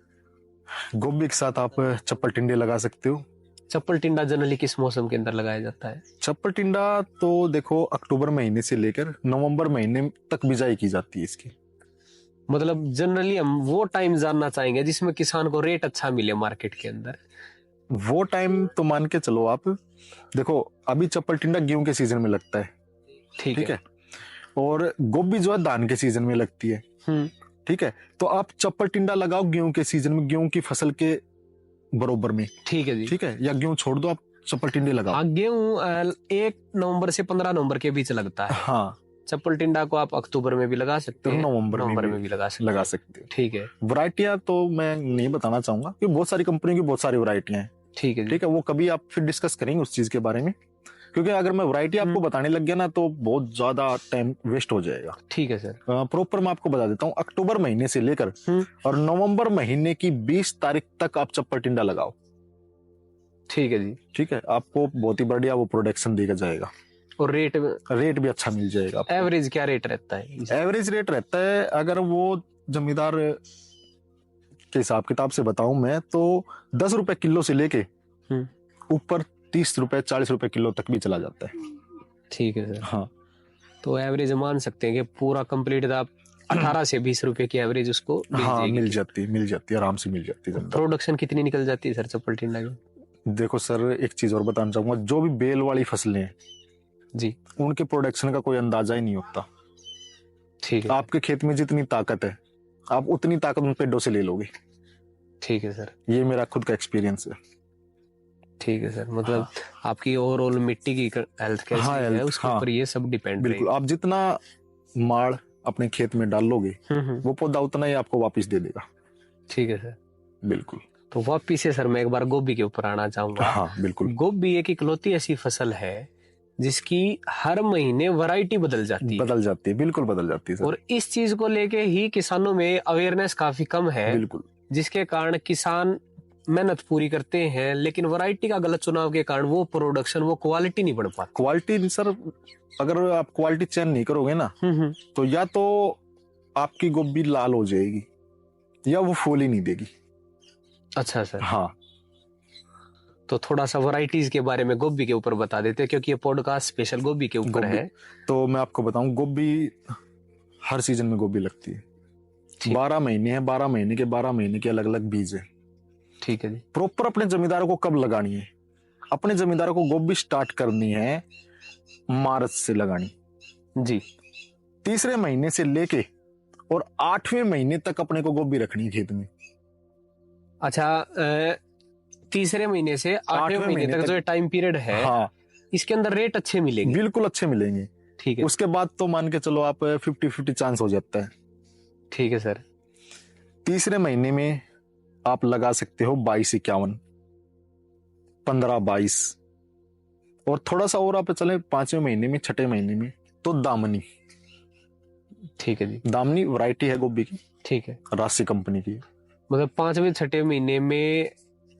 गोभी के साथ आप चप्पल टिंडे लगा सकते हो। चप्पल टिंडा जनरली किस मौसम के अंदर लगाया जाता है? चप्पल टिंडा तो देखो अक्टूबर महीने से लेकर नवंबर महीने तक बिजाई की जाती है इसकी। मतलब जनरली हम वो टाइम जानना चाहेंगे जिसमें किसान को रेट अच्छा मिले मार्केट के अंदर। वो टाइम तो मान के चलो आप, देखो अभी चप्पल टिंडा गेहूं के सीजन में लगता है। ठीक है। और गोभी जो है धान के सीजन में लगती है। ठीक है। तो आप चप्पल टिंडा लगाओ गेहूं के सीजन में, गेहूं की फसल के बरोबर में। ठीक है जी। ठीक है। या गेहूं छोड़ दो, आप चप्पल टिंडे लगाओ। हाँ, गेहूं 1 नवंबर से 15 नवंबर के बीच लगता है। हाँ, चप्पल टिंडा को आप अक्टूबर में भी लगा सकते हैं, नवंबर में भी लगा सकते हो। ठीक है। वैरायटियां तो मैं नहीं बताना चाहूंगा क्योंकि बहुत सारी कंपनियों की बहुत सारी वैरायटियां हैं। ठीक है। ठीक है। वो कभी आप फिर डिस्कस करेंगे उस चीज के बारे में, क्योंकि अगर मैं वैरायटी आपको बताने लग गया ना तो बहुत ज्यादा टाइम वेस्ट हो जाएगा। ठीक है सर। प्रॉपर मैं आपको बता देता हूँ, अक्टूबर महीने से लेकर और नवंबर महीने की 20 तारीख तक आप चप्पल टिंडा लगाओ। ठीक है जी। ठीक है। आपको बहुत ही बढ़िया वो प्रोडक्शन देगा जाएगा। और रेट भी अच्छा मिल जाएगा। एवरेज क्या रेट रहता है? एवरेज रेट रहता है, अगर वो जमींदार के हिसाब किताब से बताऊं मैं तो 10 रुपए किलो से लेके ऊपर 30 रुपए 40 रुपए किलो तक भी चला जाता है। ठीक है सर। हाँ, तो एवरेज मान सकते हैं कि पूरा कंप्लीट आप 18 से 20 रुपए की एवरेज उसको मिल जाती है, आराम से मिल जाती है। प्रोडक्शन कितनी निकल जाती है सर चप्पल टिंडा की? देखो सर, एक चीज और बताना चाहूंगा, जो भी बेल वाली फसलें हैं जी, उनके प्रोडक्शन का कोई अंदाजा ही नहीं होता। ठीक है। आपके खेत में जितनी ताकत है, आप उतनी ताकत उन पेड़ों से ले लोगे। ठीक है सर, ये मेरा खुद का एक्सपीरियंस है। ठीक है सर, मतलब हाँ। आपकी ओवरऑल मिट्टी की हेल्थ कैसी है उसके ऊपर ये सब डिपेंड। बिल्कुल, आप जितना माड़ अपने खेत में डाल लोगे वो पौधा उतना ही आपको वापस दे देगा। ठीक है सर, बिल्कुल। तो वापिस से सर मैं एक बार गोभी के ऊपर आना चाहूंगा। हाँ बिल्कुल। गोभी एक इकलौती ऐसी फसल है जिसकी हर महीने वैरायटी बदल जाती है। बिल्कुल बदल जाती है सर। और इस चीज को लेके ही किसानों में अवेयरनेस काफी कम है। बिल्कुल। जिसके कारण किसान मेहनत पूरी करते हैं लेकिन वैरायटी का गलत चुनाव के कारण वो प्रोडक्शन, वो क्वालिटी नहीं बढ़ पाती। क्वालिटी सर, अगर आप क्वालिटी चेंज नहीं करोगे ना तो या तो आपकी गोभी लाल हो जाएगी या वो फूल ही नहीं देगी। अच्छा सर। हाँ, तो थोड़ा सा वैरायटीज के बारे में गोभी के ऊपर बता देते हैं क्योंकि ये पॉडकास्ट स्पेशल गोभी के ऊपर है। तो मैं आपको बताऊं, गोभी हर सीजन में गोभी लगती है। 12 महीने हैं, 12 महीने के 12 महीने के अलग अलग बीज है। ठीक है जी। प्रॉपर अपने जमींदारों को कब लगानी है? अपने जमींदारों को गोभी स्टार्ट करनी है मार्च से लगानी जी। तीसरे महीने से लेके और 8वें महीने तक अपने को गोभी रखनी है खेत में। अच्छा, तीसरे महीने से 8वें महीने तक जो टाइम पीरियड है, हाँ, इसके अंदर रेट अच्छे मिलेंगे? बिल्कुल अच्छे मिलेंगे। ठीक है। उसके बाद तो मान के चलो आप 50-50 चांस हो जाता है। ठीक है सर। तीसरे महीने में आप लगा सकते हो 22-51, 15-22, और थोड़ा सा और आप चले 5वें महीने में, 6ठे महीने में तो दामनी। ठीक है जी। दामनी वैरायटी है गोभी की। ठीक है। राशि कंपनी की। मतलब 5वें 6ठे महीने में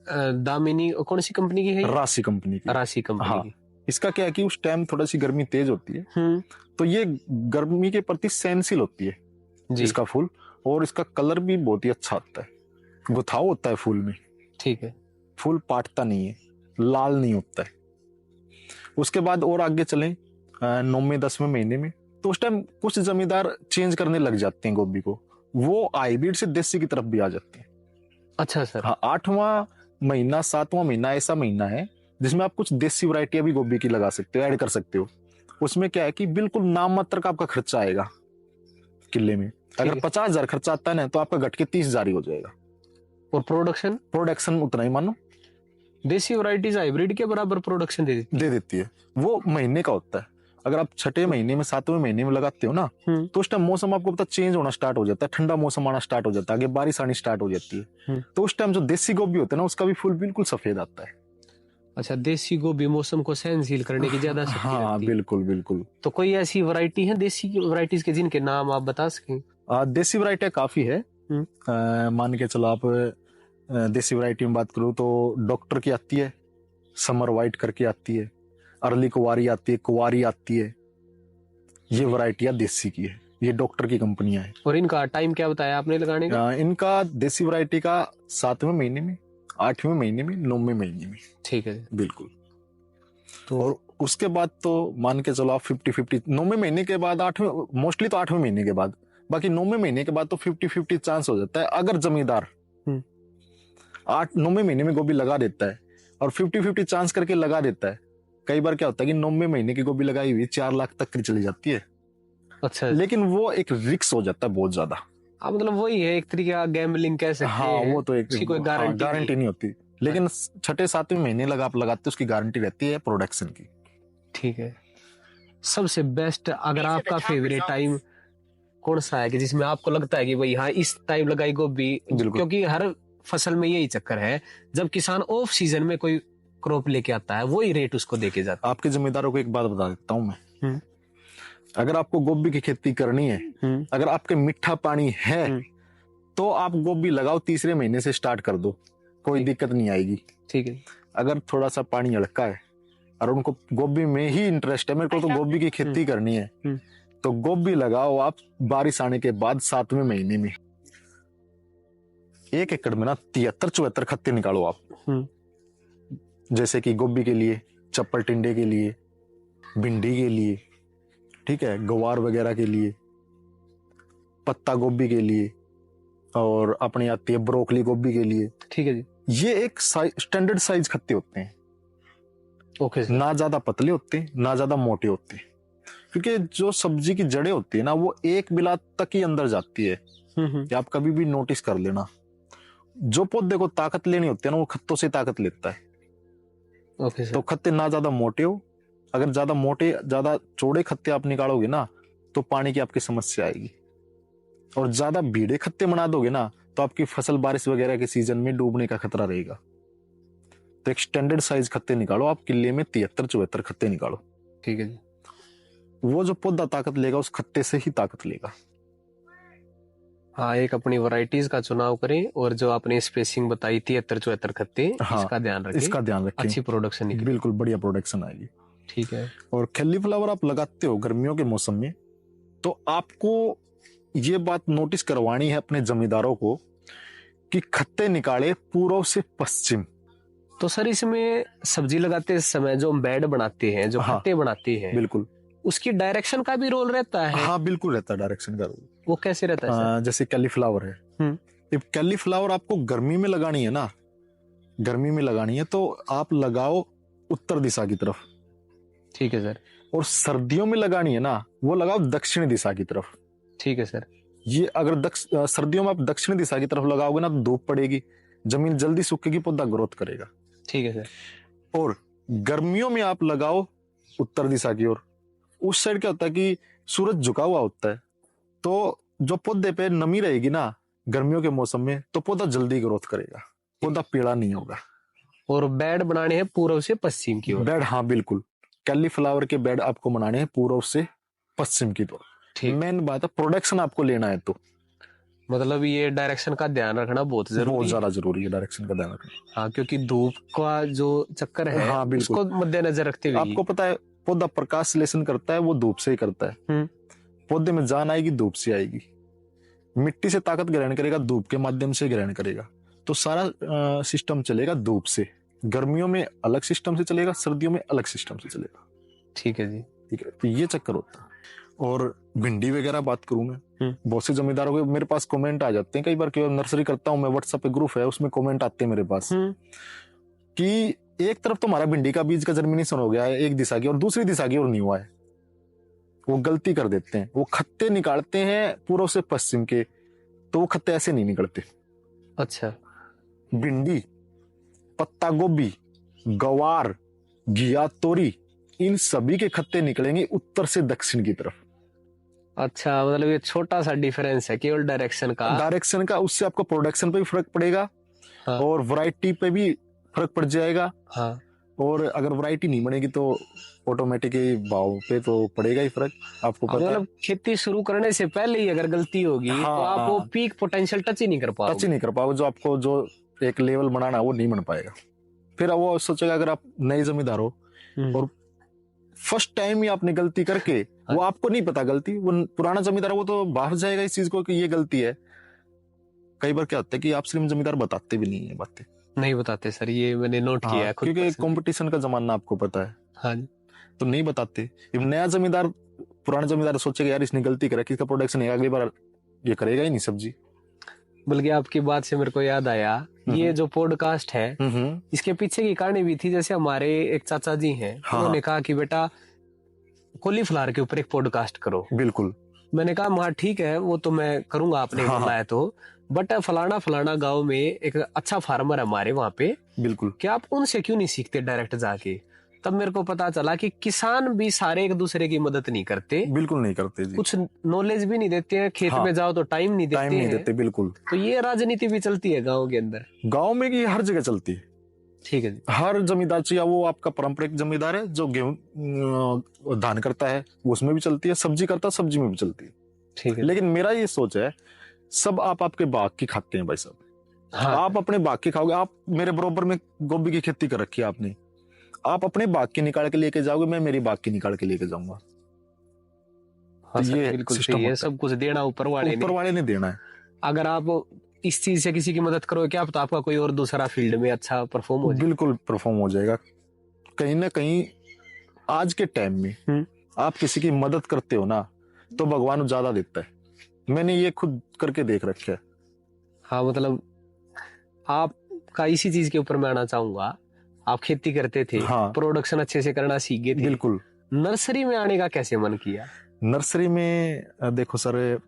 दामिनी कौन सी कंपनी की है? राशि कंपनी की। राशि कंपनी हाँ, की। इसका क्या है कि उस टाइम थोड़ा सी गर्मी तेज होती है तो ये गर्मी के प्रति सहनशील होती है जी। इसका फूल, और इसका कलर भी बहुत ही अच्छा आता है, गुथाव होता है फूल में। ठीक है। फूल पाटता नहीं है, लाल नहीं होता है। उसके बाद और आगे चलें 9वें 10वें महीने में, तो उस टाइम कुछ जमींदार चेंज करने लग जाते हैं गोभी को, वो हाइब्रिड से देसी की तरफ भी आ जाते हैं। अच्छा सर। हाँ, 8वां महीना 7वां महीना ऐसा महीना है जिसमें आप कुछ देसी वैरायटियां भी गोभी की लगा सकते हो, ऐड कर सकते हो। उसमें क्या है कि बिल्कुल नाम मात्र का आपका खर्चा आएगा किले में। अगर 50,000 खर्चा आता है ना तो आपका घट के 30,000 ही हो जाएगा। और प्रोडक्शन उतना ही मानो। देसी वैरायटीज हाइब्रिड के बराबर प्रोडक्शन दे देती है। वो महीने का होता है। अगर आप 6ठे महीने में 7वें महीने में लगाते हो ना तो उस टाइम मौसम आपको पता चेंज होना स्टार्ट हो जाता है, ठंडा मौसम आना स्टार्ट हो जाता है, आगे बारिश आनी स्टार्ट हो जाती है। तो उस टाइम जो देसी गोभी होता है ना उसका भी फूल बिल्कुल सफेद आता है। अच्छा, देसी गोभी मौसम को सहनशील करने की ज्यादा शक्ति हाँ रखती है। बिल्कुल बिल्कुल। तो कोई ऐसी वैरायटी है देसी वैरायटीज के जिनके नाम आप बता सकें? देसी वैरायटियां काफी है। मान के चलो आप देसी वैरायटी में बात करूं तो डॉक्टर की आती है, समर वाइट करके आती है, अर्ली कुवारी आती है, कुवारी आती है। ये वैरायटियां देसी की है, ये डॉक्टर की कंपनियां हैं। और इनका टाइम क्या बताया आपने लगाने का? इनका देसी वैरायटी का 7वें महीने में, 8वें महीने में, 9वें महीने में। ठीक है, बिल्कुल। तो और उसके बाद तो मान के चलो आप 50-50, 9वें महीने के बाद 8वें, मोस्टली तो 8वें महीने के बाद, बाकी 9वें महीने के बाद तो 50-50 चांस हो जाता है। अगर जमींदार 9वें महीने में गोभी लगा देता है और 50-50 चांस करके लगा देता है, कई बार क्या होता है कि 9वें महीने की गोभी लगाई हुई 4 लाख तक की चली जाती है। अच्छा, लेकिन वो एक रिस्क हो जाता है बहुत ज्यादा। मतलब वही है, एक तरीके का गैम्बलिंग कह सकते हैं। हाँ, वो तो एक कोई गारंटी नहीं होती, लेकिन 6ठे 7वें महीने आप लगाते उसकी गारंटी रहती है प्रोडक्शन की। ठीक है। सबसे बेस्ट, अगर आपका फेवरेट टाइम कौन सा है कि जिसमें आपको लगता है कि भाई हाँ इस टाइम लगाई गोभी? क्योंकि हर फसल में यही चक्कर है, जब किसान ऑफ सीजन में कोई क्रॉप लेके आता है वही रेट उसको देके जाता है। आपके जिम्मेदारों को एक बात बता देता हूँ मैं, अगर आपको गोभी की खेती करनी है, अगर आपके मीठा पानी है तो आप गोभी लगाओ, तीसरे महीने से स्टार्ट कर दो, कोई दिक्कत नहीं आएगी। ठीक है। अगर थोड़ा सा पानी हल्का है और उनको गोभी में ही इंटरेस्ट है, मेरे को तो गोभी की खेती करनी है, तो गोभी लगाओ आप बारिश आने के बाद 7वें महीने में। 1 एकड़ में ना 73-74 खत्ते निकालो आप, जैसे कि गोभी के लिए, चप्पल टिंडे के लिए, भिंडी के लिए, ठीक है, गवार वगैरह के लिए, पत्ता गोभी के लिए, और अपनी आती है ब्रोकली गोभी के लिए। ठीक है जी। ये एक स्टैंडर्ड साइज खत्ते होते हैं। Okay sir. ना ज्यादा पतले होते हैं, ना ज्यादा मोटे होते हैं, क्योंकि जो सब्जी की जड़ें होती है ना, वो एक बिलात तक ही अंदर जाती है। ये आप कभी भी नोटिस कर लेना। जो पौधे को ताकत लेनी होती है ना, वो खत्तों से ताकत लेता है। Okay sir. तो खत्ते ना ज्यादा मोटे हो, अगर ज्यादा मोटे, ज्यादा चौड़े खत्ते आप निकालोगे ना, तो पानी की आपकी समस्या आएगी। और ज्यादा भीड़े खत्ते बना दोगे ना, तो आपकी फसल बारिश वगैरह के सीजन में डूबने का खतरा रहेगा। तो एक स्टैंडर्ड साइज खत्ते निकालो आप, किले में 73-74 खत्ते निकालो। ठीक है जी। वो जो पौधा ताकत लेगा, उस खत्ते से ही ताकत लेगा। हाँ, एक अपनी वैरायटीज का चुनाव करें, और जो आपने स्पेसिंग बताई 73-74 खत्ते, हाँ, इसका ध्यान रखें। इसका ध्यान रखें, अच्छी प्रोडक्शन निकले। बिल्कुल बढ़िया प्रोडक्शन आएगी। ठीक है। और कैलीफ्लावर आप लगाते हो गर्मियों के मौसम में, तो आपको ये बात नोटिस करवानी है अपने जमींदारों को कि खत्ते निकाले पूर्व से पश्चिम। तो सर, इसमें सब्जी लगाते समय जो बेड बनाते हैं, जो हाँ, खत्ते बनाते हैं, बिल्कुल, उसकी डायरेक्शन का भी रोल रहता है? हाँ बिल्कुल रहता है डायरेक्शन का रोल। वो कैसे रहता है सर? जैसे कैलीफ्लावर है, अब कैलीफ्लावर आपको गर्मी में लगानी है ना, गर्मी में लगानी है तो आप लगाओ उत्तर दिशा की तरफ। ठीक है सर। और सर्दियों में लगानी है ना, वो लगाओ दक्षिणी दिशा की तरफ। ठीक है सर। ये अगर सर्दियों में आप दक्षिणी दिशा की तरफ लगाओगे ना, तो धूप पड़ेगी, जमीन जल्दी सूखेगी, पौधा ग्रोथ करेगा। ठीक है सर। और गर्मियों में आप लगाओ उत्तर दिशा की ओर। उस साइड क्या होता है कि सूरज झुका हुआ होता है, तो जो पौधे पे नमी रहेगी ना गर्मियों के मौसम में, तो पौधा जल्दी ग्रोथ करेगा, पौधा पीला नहीं होगा। और बेड बनाने हैं पूर्व से पश्चिम की ओर? बेड, हाँ बिल्कुल, कैलीफ्लावर के बेड आपको बनाने हैं पूर्व से पश्चिम की ओर। मेन बात है, प्रोडक्शन आपको लेना है तो मतलब ये डायरेक्शन का ध्यान रखना बहुत ज्यादा जरूरी है, डायरेक्शन का ध्यान रखना। हाँ, क्योंकि धूप का जो चक्कर है, हाँ बिल्कुल, उसको मद्देनजर रखते हुए। आपको पता है पौधा प्रकाश संश्लेषण करता है, वो धूप से ही करता है। पौधे में जान आएगी, धूप से आएगी। मिट्टी से ताकत ग्रहण करेगा, धूप के माध्यम से ग्रहण करेगा। तो सारा सिस्टम चलेगा धूप से। गर्मियों में अलग सिस्टम से चलेगा, सर्दियों में अलग सिस्टम से चलेगा। ठीक है जी। ठीक है, तो ये चक्कर होता है। और भिंडी वगैरह बात करूं मैं, बहुत से जमींदारों के मेरे पास कमेंट आ जाते हैं कई बार, कि नर्सरी करता हूं मैं, व्हाट्सएप पे ग्रुप है, उसमें कमेंट आते हैं मेरे पास कि एक तरफ तो हमारा भिंडी का बीज का जर्मिनेशन हो गया है एक दिशा की, और दूसरी दिशा की ओर नहीं हुआ है। वो गलती कर देते हैं, वो खत्ते निकालते हैं पूर्व से पश्चिम के, तो वो खत्ते ऐसे नहीं निकलते। अच्छा। भिंडी, पत्ता गोभी, गवार, घिया तोरी, इन सभी के खत्ते निकलेंगे उत्तर से दक्षिण की तरफ। अच्छा, मतलब ये छोटा सा डिफरेंस है केवल डायरेक्शन का। उससे आपको प्रोडक्शन पे भी फर्क पड़ेगा। हाँ। और वैरायटी पे भी फर्क पड़ जाएगा। हाँ। और अगर वैरायटी नहीं बनेगी तो ऑटोमेटिकली भाव पे तो पड़ेगा ही फर्क, आपको पता है। मतलब खेती शुरू करने से पहले ही अगर गलती होगी, हाँ, तो आप वो पीक पोटेंशियल टच ही नहीं कर पाओगे। जो आपको जो एक लेवल बनाना वो नहीं बन पाएगा। फिर वो सोचेगा, अगर आप नए जमींदार हो और फर्स्ट टाइम ही आपने गलती करके, वो आपको नहीं पता गलती, वो पुराना जमींदार वो तो बाहर जाएगा इस चीज को कि ये गलती है। कई बार क्या होता है कि आपसे जमींदार बताते भी नहीं है, बातें नहीं बताते सर, ये मैंने नोट किया है, क्योंकि कंपटीशन का जमाना आपको पता है। हाँ, तो नहीं बताते। नया जमींदार, पुराना जमींदार सोचेगा यार इसने गलती करा, किसका प्रोडक्शन है, अगली बार ये करेगा ही नहीं सब्जी। बल्कि आपकी बात से मेरे को याद आया, ये जो पॉडकास्ट है इसके पीछे की कहानी भी थी। जैसे हमारे एक चाचा जी हैं, उन्होंने कहा कि बेटा कॉलीफ्लावर के ऊपर एक पॉडकास्ट करो। बिल्कुल। मैंने कहा हाँ ठीक है, वो तो मैं करूंगा, आपने बुलाया तो। बट फलाना गांव में एक अच्छा फार्मर है हमारे वहाँ पे, बिल्कुल, क्या आप उनसे क्यों नहीं सीखते डायरेक्ट जाके? तब मेरे को पता चला कि किसान भी सारे एक दूसरे की मदद नहीं करते। बिल्कुल नहीं करते जी। कुछ नॉलेज भी नहीं देते हैं, खेत में जाओ तो टाइम नहीं देते। बिल्कुल। तो ये राजनीति भी चलती है गाँव के अंदर। गाँव में की हर जगह चलती है। ठीक है जी। हर जमींदार, चाहे वो आपका पारंपरिक जमींदार है जो गेहूं धान करता है, उसमें भी चलती है, सब्जी करता है, सब्जी में भी चलती है। ठीक है। लेकिन मेरा ये सोच है, सब आप आपके बाग की खाते हैं भाई साहब। हाँ। आप अपने बाग की खाओगे। आप मेरे बराबर में गोभी की खेती कर रखी है आपने, आप अपने बाग की निकाल के लेके जाओगे, मैं मेरी बाग की निकाल के लेके जाऊंगा। हाँ तो सर, ये बिल्कुल सिस्टम सही है, होता सब कुछ देना ऊपर वाले ऊपर ने। वाले ने देना है। अगर आप इस चीज से किसी की मदद करोगे क्या, तो आपका कोई और दूसरा फील्ड में अच्छा परफॉर्म हो जाए। बिल्कुल परफॉर्म हो जाएगा। कहीं ना कहीं आज के टाइम में आप किसी की मदद करते हो ना, तो भगवान ज्यादा देता है। मैंने ये खुद करके देख रखा है। हाँ मतलब आपका इसी चीज के ऊपर मैं आना चाहूंगा। आप खेती करते थे, हाँ। प्रोडक्शन अच्छे से करना सीख गए थे, बिल्कुल। नर्सरी में आने का कैसे मन किया। नर्सरी में देखो सर,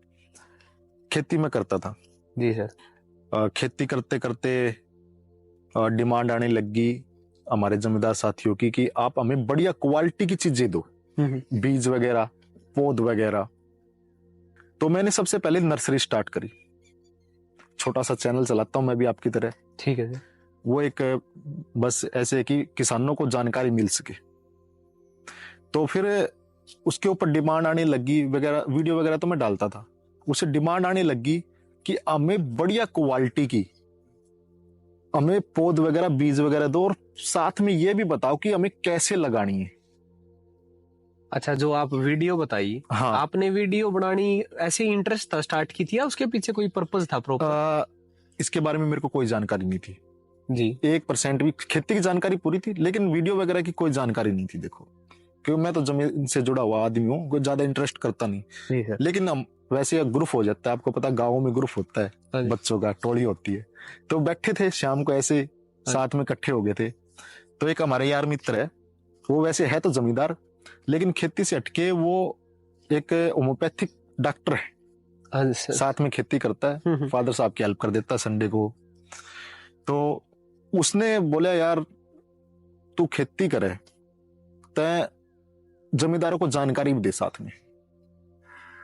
खेती में करता था जी सर। खेती करते करते डिमांड आने लगी हमारे जमींदार साथियों की कि आप हमें बढ़िया क्वालिटी की चीजें दो, बीज वगैरह, पौध वगैरह। तो मैंने सबसे पहले नर्सरी स्टार्ट करी। छोटा सा चैनल चलाता हूं मैं भी आपकी तरह। ठीक है सर। वो एक बस ऐसे कि किसानों को जानकारी मिल सके। तो फिर उसके ऊपर डिमांड आने लगी वगैरह, वीडियो वगैरह तो मैं डालता था। उसे डिमांड आने लगी कि हमें बढ़िया क्वालिटी की, हमें पौध वगैरह, बीज वगैरह दो, और साथ में ये भी बताओ कि हमें कैसे लगानी है। अच्छा, जो आप वीडियो बताई, हाँ। आपने वीडियो बनानी ऐसे इंटरेस्ट था, स्टार्ट की थी, या उसके पीछे कोई पर्पस था प्रॉपर। इसके बारे में मेरे को कोई जानकारी नहीं थी जी। 1% भी। खेती की जानकारी पूरी थी, लेकिन वीडियो वगैरह की कोई जानकारी नहीं थी। देखो, क्योंकि मैं तो जमीन से जुड़ा हुआ आदमी हूँ, कोई ज्यादा इंटरेस्ट करता नहीं। लेकिन हम वैसे ग्रुप हो जाता है, आपको पता, गाँव में ग्रुप होता है बच्चों का, टोली होती है। तो बैठे थे शाम को ऐसे साथ में इकट्ठे हो गए थे। तो एक हमारे यार मित्र है, वो वैसे है तो जमींदार, लेकिन खेती से हटके वो एक होम्योपैथिक डॉक्टर है, साथ में खेती करता है। फादर साहब की हेल्प कर देता है संडे को। तो उसने बोला, यार तू खेती करे, तय जमींदारों को जानकारी भी दे साथ में।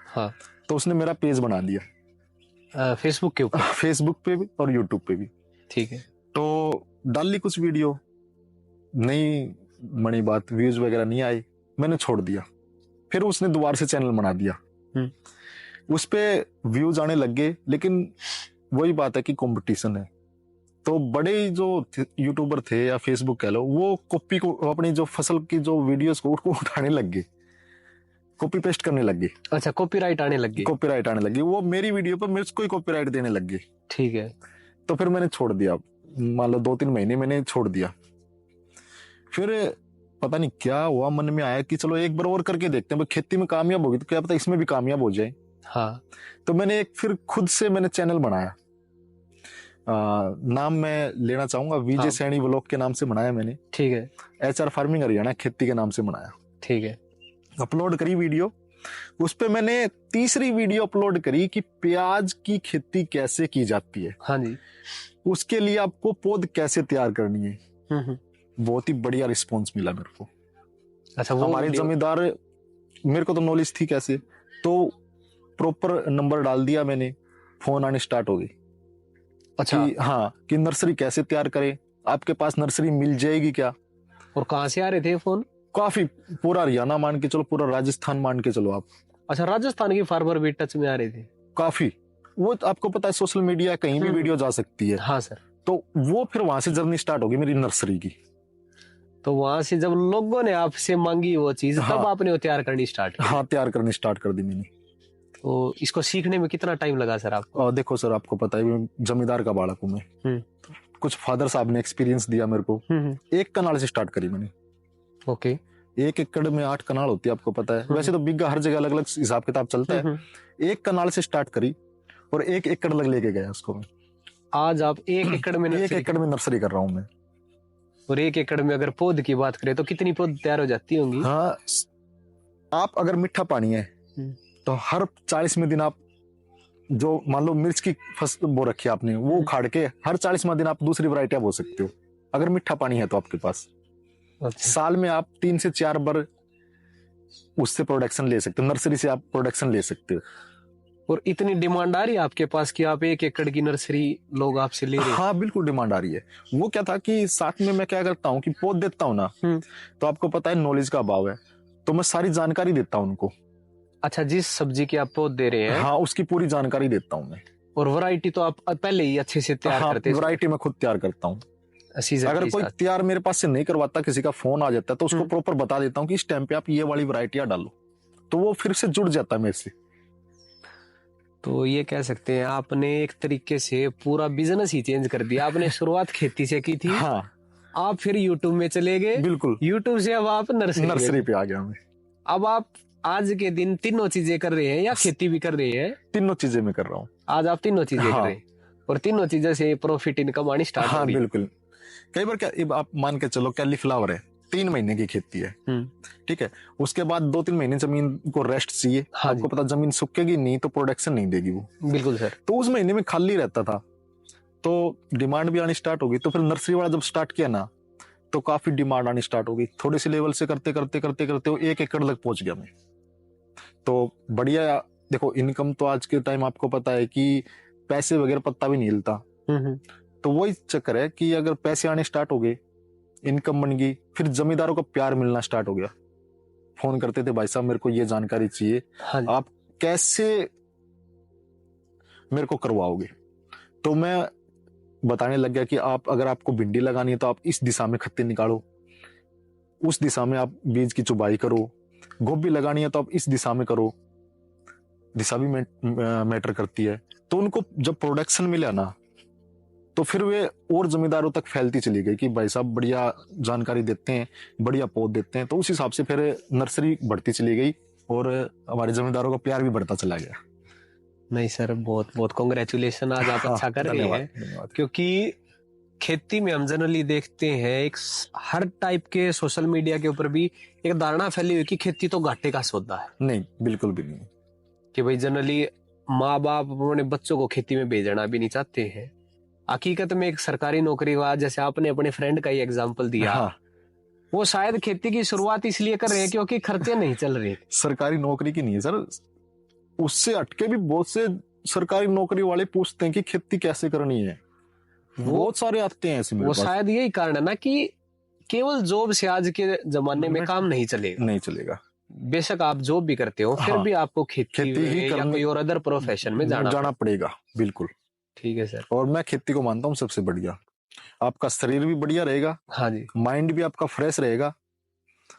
हाँ। तो उसने मेरा पेज बना दिया फेसबुक के ऊपर, फेसबुक पे भी और यूट्यूब पे भी। ठीक है। तो डाल ली कुछ वीडियो, नहीं बनी बात, व्यूज वगैरह नहीं आए, मैंने छोड़ दिया। फिर उसने दोबारा से चैनल बना दिया, उस पे व्यूज आने लग गए। लेकिन वही बात है कि कंपटीशन है। तो बड़े जो यूट्यूबर थे या फेसबुक कह लो, वो कॉपी को, अपनी जो फसल की जो वीडियोस को उठाने लग गए, कॉपी पेस्ट करने लग गए। अच्छा, कॉपीराइट आने लग गई। कॉपीराइट आने लगी, वो मेरी वीडियो पर मेरे को ही कॉपीराइट देने लग गए। ठीक है। तो फिर मैंने छोड़ दिया, मान लो 2-3 महीने मैंने छोड़ दिया। फिर पता नहीं क्या हुआ, मन में आया कि चलो एक बार और करके देखते हैं, खेती में कामयाब होगी तो क्या पता इसमें भी कामयाब हो जाए। हाँ। तो मैंने एक फिर खुद से मैंने चैनल बनाया। नाम मैं लेना चाहूंगा, विजय सैनी व्लॉग के नाम से बनाया मैंने। ठीक है। HR फार्मिंग हरियाणा खेती के नाम से बनाया। ठीक है। अपलोड करी वीडियो। उस पे मैंने तीसरी वीडियो अपलोड करी कि प्याज की खेती कैसे की जाती है। हाँ जी। उसके लिए आपको पौध कैसे तैयार करनी है। बहुत ही बढ़िया रिस्पॉन्स मिला मेरे को। अच्छा, वो हमारे जमींदार, मेरे को तो नॉलेज थी कैसे, तो प्रॉपर नंबर डाल दिया मैंने, फोन आने स्टार्ट हो गई। अच्छा। कि हाँ, कि नर्सरी कैसे तैयार करें, आपके पास नर्सरी मिल जाएगी क्या। और कहाँ से आ रहे थे फोन। काफी, पूरा हरियाणा मान के चलो, पूरा राजस्थान मान के चलो आप। अच्छा, राजस्थान के फार्मर भी टच में आ रहे थे काफी। वो आपको पता है सोशल मीडिया कहीं भी वीडियो जा सकती है। हाँ सर। तो वो फिर वहां से जर्नी स्टार्ट होगी मेरी नर्सरी की। तो वहां से जब लोगों ने आपसे मांगी वो चीज, हाँ, तब आपने वो तैयार करनी स्टार्ट की। हाँ, तैयार करनी स्टार्ट कर दी मैंने। तो इसको सीखने में कितना टाइम लगा सर आपको। देखो सर, आपको पता है जमींदार का बालक हूं मैं। कुछ फादर साहब ने एक्सपीरियंस दिया मेरे को। 1 कनाल से स्टार्ट करी मैंने। ओके। 1 एकड़ में 8 कनाल होती है, आपको पता है। वैसे तो बिग्गा हर जगह अलग अलग हिसाब किताब चलता है। 1 कनाल से स्टार्ट करी और 1 एकड़ लग लेके गया उसको मैं। आज आप 1 एकड़ में 1 एकड़ में नर्सरी कर रहा हूँ मैं। और 1 एकड़ में अगर पौध की बात करें तो कितनी पौध तैयार हो जाती होंगी। हाँ, आप अगर मीठा पानी है तो हर 40वें दिन आप, जो मान लो मिर्च की फसल बो रखी है आपने, वो उखाड़ के हर 40वां दिन आप दूसरी वैरायटी बो सकते हो, अगर मीठा पानी है तो आपके पास। साल में आप 3 से 4 बार उससे प्रोडक्शन ले सकते हो, नर्सरी से आप प्रोडक्शन ले सकते हो। और इतनी डिमांड आ रही है आपके पास कि आप 1 एकड़ की नर्सरी लोग आपसे ले रहे हैं। हाँ, बिल्कुल डिमांड आ रही है। वो क्या था कि साथ में मैं क्या करता हूँ कि पौध देता हूँ ना, तो आपको पता है नॉलेज का अभाव है, तो मैं सारी जानकारी देता हूँ उनको। अच्छा, जिस सब्जी की आप पौध दे रहे हैं, हाँ, उसकी पूरी जानकारी देता हूँ मैं। और वैरायटी तो आप पहले ही अच्छे से तैयार करते हैं। वैरायटी मैं खुद तैयार करता हूँ। सीजन अगर के कोई साथ। तैयार मेरे पास से नहीं करवाता, किसी का फोन आ जाता है तो उसको हम्म। प्रॉपर बता देता हूँ कि इस टाइम पे आप ये वाली वैरायटियां डालो, तो वो फिर से जुड़ जाता है मेरे से। तो ये कह सकते हैं आपने एक तरीके से पूरा बिजनेस ही चेंज कर दिया। आपने शुरुआत खेती से की थी, हाँ आप फिर यूट्यूब में चले गए, बिल्कुल, यूट्यूब से अब आप नर्सरी नर्सरी पे आ गया मैं। अब आप आज के दिन तीनों चीजें कर रहे हैं या खेती भी कर रहे हैं? तीनों चीजें मैं कर रहा हूँ। आज आप तीनों चीजें कर हाँ रहे हैं और तीनों चीजों से प्रॉफिट इनकम आनी स्टार्ट हो हाँ रही है। बिल्कुल। कई बार क्या, अब आप मान के चलो कैलीफ्लावर है, 3 महीने की खेती है, ठीक है, उसके बाद 2-3 महीने जमीन को रेस्ट चाहिए। हाँ आपको पता जमीन सूखेगी नहीं तो प्रोडक्शन नहीं देगी वो। बिल्कुल सर। तो उस महीने में खाली रहता था, तो डिमांड भी आनी स्टार्ट हो गई। तो फिर नर्सरी वाला जब स्टार्ट किया ना, तो काफी डिमांड आनी स्टार्ट हो गई। थोड़ी सी लेवल से करते करते करते करते वो 1 एकड़ तक पहुंच गया मैं। तो बढ़िया। देखो इनकम तो आज के टाइम आपको पता है कि पैसे वगैरह पत्ता भी नहीं हिलता। तो वही चक्कर है कि अगर पैसे आने स्टार्ट हो गए, इनकम बन गई, फिर जमींदारों का प्यार मिलना स्टार्ट हो गया। फोन करते थे, भाई साहब मेरे को ये जानकारी चाहिए, हाँ आप कैसे मेरे को करवाओगे? तो मैं बताने लग गया कि आप अगर आपको भिंडी लगानी है तो आप इस दिशा में खत्ते निकालो, उस दिशा में आप बीज की चुबाई करो। गोभी लगानी है तो आप इस दिशा में करो, दिशा भी मैटर करती है। तो उनको जब प्रोडक्शन मिला ना, तो फिर वे और जमींदारों तक फैलती चली गई कि भाई साहब बढ़िया जानकारी देते हैं, बढ़िया पौध देते हैं। तो उस हिसाब से फिर नर्सरी बढ़ती चली गई और हमारे जमींदारों का प्यार भी बढ़ता चला गया। नहीं सर, बहुत बहुत कांग्रेचुलेशन, आज आप अच्छा कर रहे हैं। क्योंकि खेती में हम जनरली देखते हैं एक हर टाइप के सोशल मीडिया के ऊपर भी एक धारणा फैली हुई कि खेती तो घाटे का सौदा है। नहीं, बिल्कुल भी नहीं। कि भाई जनरली माँ बाप अपने बच्चों को खेती में भेजना भी नहीं चाहते हैं। हकीकत में एक सरकारी नौकरी वाला, जैसे आपने अपने फ्रेंड का ही एग्जांपल दिया, हाँ, वो शायद खेती की शुरुआत इसलिए कर रहे हैं क्योंकि खर्चे नहीं चल रहे। सरकारी नौकरी की नहीं है सर, उससे हटके भी बहुत से सरकारी नौकरी वाले पूछते हैं कि खेती कैसे करनी है। बहुत सारे आते हैं ऐसे मेरे पास। शायद यही कारण है ना कि केवल जॉब से आज के जमाने में काम नहीं चलेगा। नहीं चलेगा। बेशक आप जॉब भी करते हो, फिर भी आपको खेती ही या कोई और अदर प्रोफेशन में जाना पड़ेगा। बिल्कुल ठीक है सर। और मैं खेती को मानता हूँ सबसे बढ़िया। आपका शरीर भी बढ़िया रहेगा, हाँ जी, माइंड भी आपका फ्रेश रहेगा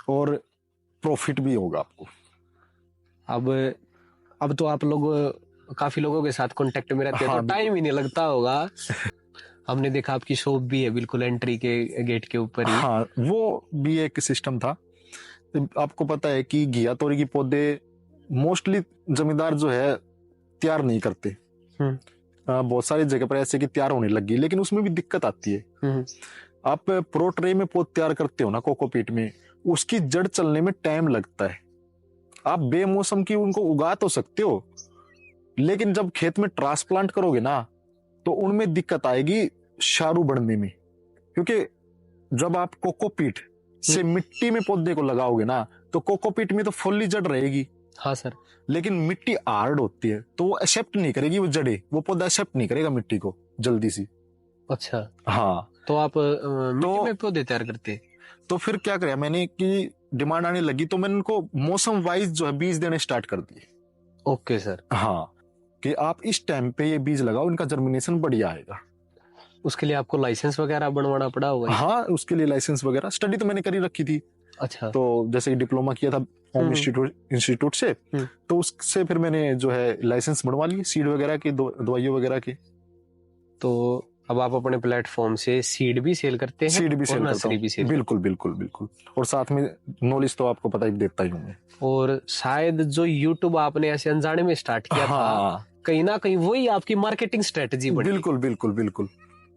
और प्रॉफिट भी होगा आपको। अब तो आप लोग काफी लोगों के साथ कांटेक्ट में रहते हैं, तो टाइम ही नहीं लगता होगा। हमने देखा आपकी शॉप भी है बिल्कुल एंट्री के गेट के ऊपर ही। हाँ, वो भी एक सिस्टम था। आपको पता है कि घिया तोरी की पौधे मोस्टली जमींदार जो है तैयार नहीं करते। बहुत सारी जगह पर ऐसे कि तैयार होने लगी, लेकिन उसमें भी दिक्कत आती है। आप प्रो ट्रे में पौध तैयार करते हो ना कोकोपीट में, उसकी जड़ चलने में टाइम लगता है। आप बेमौसम की उनको उगा तो सकते हो, लेकिन जब खेत में ट्रांसप्लांट करोगे ना तो उनमें दिक्कत आएगी शारू बढ़ने में। क्योंकि जब आप कोकोपीट से मिट्टी में पौधे को लगाओगे ना, तो कोकोपीट में तो फुल्ली जड़ रहेगी। हाँ सर। लेकिन मिट्टी हार्ड होती है तो वो एक्सेप्ट नहीं करेगी, वो जड़े, वो पौधा एक्सेप्ट नहीं करेगा मिट्टी को जल्दी सी। अच्छा। हाँ, तो आप मिट्टी में पौधे तैयार करते? तो फिर क्या किया मैंने कि डिमांड आने लगी तो मैंने उनको मौसम वाइज जो है बीज देने स्टार्ट कर दिए। Okay sir. हाँ, कि आप इस टाइम पे ये बीज लगाओ, इनका जर्मिनेशन बढ़िया आएगा। उसके लिए आपको लाइसेंस वगैरह बनवाना पड़ा होगा? हाँ, उसके लिए लाइसेंस वगैरह, स्टडी तो मैंने करी रखी थी। अच्छा। तो जैसे डिप्लोमा किया था होम इंस्टीट्यूट से, तो उससे फिर मैंने जो है लाइसेंस बनवा लिए सीड वगैरह की, दवाइयों वगैरह की। तो अब आप अपने प्लेटफॉर्म से सीड भी सेल करते हैं? सीड भी सेल करता हूं। बिल्कुल बिल्कुल बिल्कुल। और साथ में नॉलेज तो आपको पता ही देता ही हूँ मैं। और शायद जो यूट्यूब आपने ऐसे अनजाने में स्टार्ट किया था, कहीं ना कहीं वही आपकी मार्केटिंग स्ट्रेटेजी बनी। बिल्कुल बिल्कुल बिल्कुल।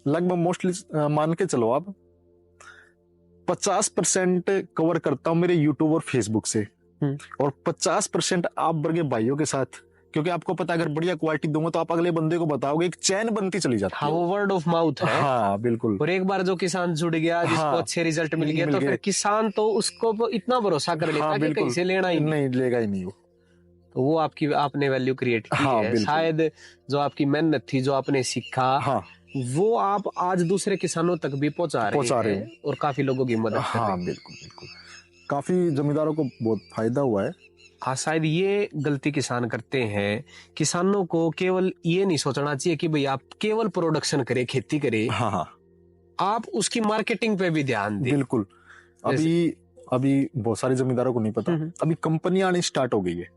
लगभग मोस्टली मान के चलो आप 50% कवर करता हूँ मेरे यूट्यूब और फेसबुक से, और 50% आप वर्गे भाइयों के साथ। क्योंकि आपको पता है अगर बढ़िया क्वालिटी दूंगा तो आप अगले बंदे को बताओगे, एक चैन बनती चली जाती है। हाँ, वो वर्ड ऑफ माउथ है। हाँ बिल्कुल। और एक बार जो किसान जुड़ गया, जिसको अच्छे रिजल्ट मिल गया, तो फिर किसान तो उसको इतना भरोसा कर लेता है कि कहीं से लेना ही नहीं लेगा ही नहीं। तो वो आपने वैल्यू क्रिएट की है। शायद जो आपकी मेहनत थी, जो आपने सीखा, वो आप आज दूसरे किसानों तक भी पहुंचा रहे हैं और काफी लोगों की मदद कर रहे हैं। बिल्कुल बिल्कुल। काफी जमींदारों को बहुत फायदा हुआ है। हाँ, शायद ये गलती किसान करते हैं। किसानों को केवल ये नहीं सोचना चाहिए कि भाई आप केवल प्रोडक्शन करें, खेती करें। हाँ, आप उसकी मार्केटिंग पे भी ध्यान दें। बिल्कुल। अभी बहुत सारे जमींदारों को नहीं पता, अभी कंपनियां आनी स्टार्ट हो गई है।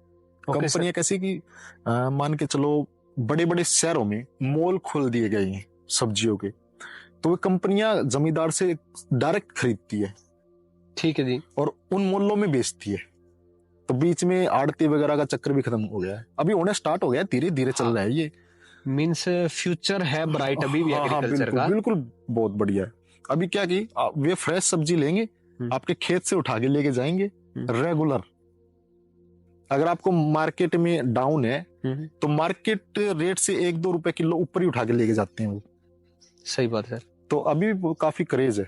कंपनियां कैसी कि मान के चलो बड़े बड़े शहरों में मॉल खोल दिए गए हैं सब्जियों के, तो वो कंपनियां जमींदार से डायरेक्ट खरीदती है, ठीक है जी, और उन मोहल्लों में बेचती है। तो बीच में आड़ती वगैरह का चक्कर भी खत्म हो गया है, अभी होना स्टार्ट हो गया, धीरे धीरे चल रहा है ये। मीन्स फ्यूचर है ब्राइट अभी भी एग्रीकल्चर का। बिल्कुल बहुत बढ़िया है। अभी क्या की वे फ्रेश सब्जी लेंगे, आपके खेत से उठा के लेके जाएंगे रेगुलर। अगर आपको मार्केट में डाउन है तो मार्केट रेट से 1-2 रुपए किलो ऊपर ही उठा के लेके जाते हैं वो। सही बात है। तो अभी भी काफी क्रेज है,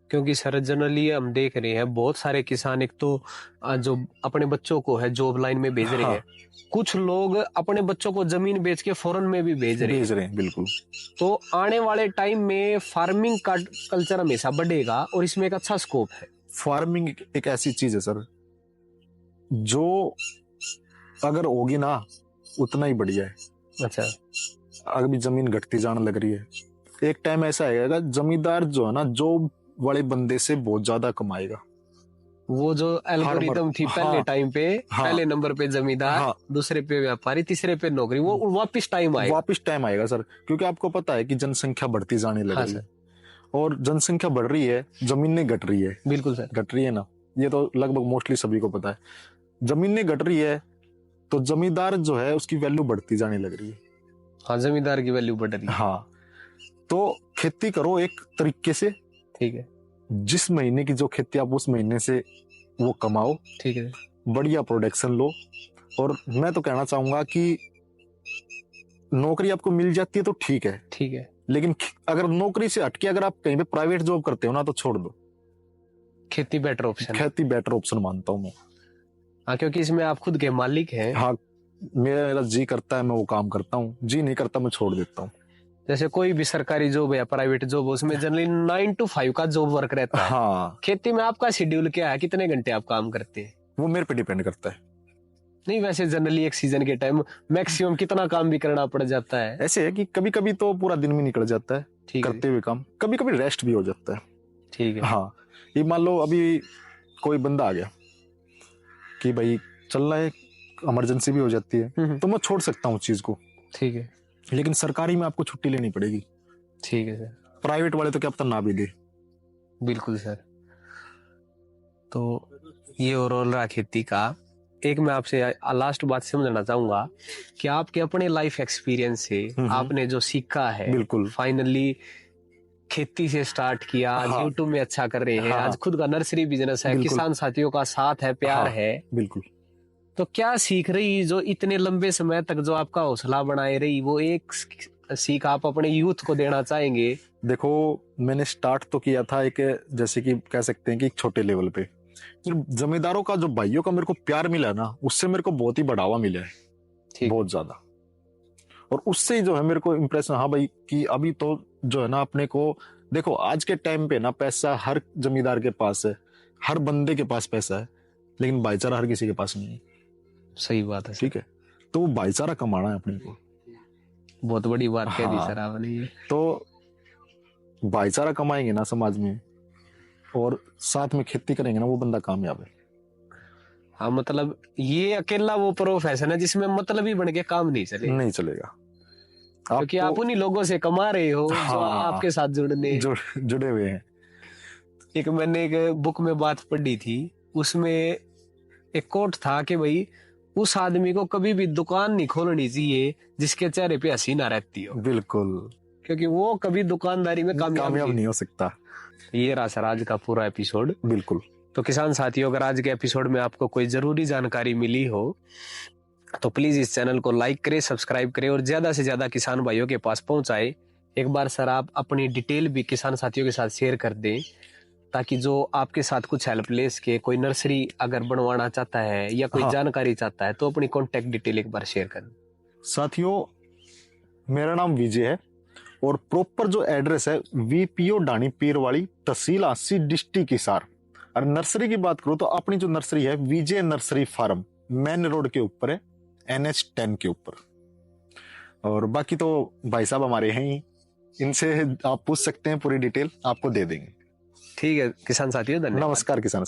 क्योंकि सर जनरली हम देख रहे हैं बहुत सारे किसान एक तो जो अपने बच्चों को है जॉब लाइन में भेज रहे हैं, कुछ लोग अपने बच्चों को जमीन बेच के फॉरेन में भी भेज रहे हैं। बिल्कुल। तो आने वाले टाइम में फार्मिंग का कल्चर हमेशा बढ़ेगा और इसमें एक अच्छा स्कोप है। फार्मिंग एक ऐसी चीज है सर, जो अगर होगी ना उतना ही बढ़िया है। अच्छा, अभी जमीन घटती जाने लग रही है, एक टाइम ऐसा आएगा जमींदार जो है ना जॉब वाले बंदे से बहुत ज्यादा कमाएगा। वो जो एल्गोरिदम थी पहले टाइम पे, पहले नंबर पे जमींदार, दूसरे पे व्यापारी, तीसरे पे नौकरी, वो वापस टाइम आएगा सर, क्योंकि आपको पता है कि जनसंख्या बढ़ती जाने लग रही है, और जनसंख्या बढ़ रही है, जमीनें घट रही है। बिल्कुल सर, घट रही है ना, ये तो लगभग मोस्टली सभी को पता है। जमीनें घट रही है तो जमींदार जो है उसकी वैल्यू बढ़ती जाने लग रही है। हाँ, जमींदार की वैल्यू बढ़ रही है। हाँ, तो खेती करो एक तरीके से, ठीक है, जिस महीने की जो खेती आप उस महीने से वो कमाओ, ठीक है, बढ़िया प्रोडक्शन लो। और मैं तो कहना चाहूंगा कि नौकरी आपको मिल जाती है तो ठीक है, ठीक है, लेकिन अगर नौकरी से हटके अगर आप कहीं पे प्राइवेट जॉब करते हो ना तो छोड़ दो। खेती बेटर ऑप्शन मानता हूँ मैं। हाँ, क्योंकि इसमें आप खुद के मालिक हैं। हाँ, मेरा जी करता है मैं वो काम करता हूँ, जी नहीं करता मैं छोड़ देता हूँ। जैसे कोई भी सरकारी जॉब या प्राइवेट जॉब, उसमें जनरली 9 to 5 का जॉब वर्क रहता है। हाँ, खेती में आपका शेड्यूल क्या है, कितने घंटे आप काम करते हैं? वो मेरे पे डिपेंड करता है। नहीं, वैसे जनरली एक सीजन के टाइम मैक्सिमम कितना काम भी करना पड़ जाता है? ऐसे है कि कभी कभी तो पूरा दिन भी निकल जाता है करते हुए काम, कभी कभी रेस्ट भी हो जाता है। ठीक है। हाँ, ये मान लो अभी कोई बंदा आ गया कि भाई चलना है, इमरजेंसी भी हो जाती है, तो मैं छोड़ सकता हूँ चीज को। ठीक है, लेकिन सरकारी में आपको छुट्टी लेनी पड़ेगी। ठीक है सर। प्राइवेट वाले तो क्या पता ना भी दे। बिल्कुल सर। तो ये ओवरऑल रहा खेती का। एक मैं आपसे लास्ट बात समझना चाहूंगा कि आपके अपने लाइफ एक्सपीरियंस से आपने जो सीखा है, बिल्कुल, फाइनली खेती से स्टार्ट किया, आज यूट्यूब में अच्छा कर रहे हैं, आज खुद का नर्सरी बिजनेस है, किसान साथियों का साथ है, प्यार है। बिल्कुल। तो क्या सीख रही जो इतने लंबे समय तक जो आपका हौसला बनाए रही, वो एक सीख आप अपने यूथ को देना चाहेंगे? देखो, मैंने स्टार्ट तो किया था एक, जैसे कि कह सकते हैं कि एक छोटे लेवल पे, फिर जमींदारों का जो भाइयों का मेरे को प्यार मिला ना, उससे मेरे को बहुत ही बढ़ावा मिला है, बहुत ज्यादा। और उससे ही जो है मेरे को इम्प्रेशन, हाँ भाई, कि अभी तो जो है ना अपने को, देखो आज के टाइम पे ना पैसा हर जमींदार के पास है, हर बंदे के पास पैसा है, लेकिन भाईचारा हर किसी के पास नहीं है। सही बात है, ठीक है, तो वो भाईचारा कमाना है अपने को। बहुत बड़ी बात कह दी सर आपने ये। तो भाईचारा कमाएंगे ना समाज में, और साथ में खेती करेंगे ना, वो बंदा कामयाब है। हाँ, मतलब ये अकेला वो प्रोफेशन है जिसमें मतलब ही बन के काम नहीं चलेगा, क्योंकि आप उन्हीं लोगों से कमा रहे हो जो आपके साथ जुड़े हुए हैं। एक मैंने एक बुक में बात पढ़ी थी, उसमें एक कोट था कि भाई उस आदमी को कभी भी दुकान नहीं खोलनी चाहिए जिसके चेहरे पे हंसी ना रहती हो। बिल्कुल, क्योंकि वो कभी दुकानदारी में कामयाब नहीं हो सकता। ये रहा सर आज का पूरा एपिसोड। बिल्कुल। तो किसान साथियों, अगर आज के एपिसोड में आपको कोई जरूरी जानकारी मिली हो तो प्लीज इस चैनल को लाइक करें, सब्सक्राइब करें और ज्यादा से ज्यादा किसान भाइयों के पास पहुंचाए। एक बार सर आप अपनी डिटेल भी किसान साथियों के साथ शेयर कर दें, ताकि जो आपके साथ कुछ हेल्प ले सके। कोई नर्सरी अगर बनवाना चाहता है या कोई जानकारी चाहता है तो अपनी कॉन्टेक्ट डिटेल एक बार शेयर करें। साथियों, मेरा नाम विजय है और प्रॉपर जो एड्रेस है वीपीओ डानी पीरवाड़ी, तहसील आसी, डिस्ट्रिक्ट हिसार। और नर्सरी की बात करूं तो अपनी जो नर्सरी है विजय नर्सरी फार्म, मेन रोड के ऊपर है, NH10 के ऊपर। और बाकी तो भाई साहब हमारे हैं ही, इनसे आप पूछ सकते हैं, पूरी डिटेल आपको दे देंगे। ठीक है किसान साथियों, धन्यवाद। नमस्कार किसान।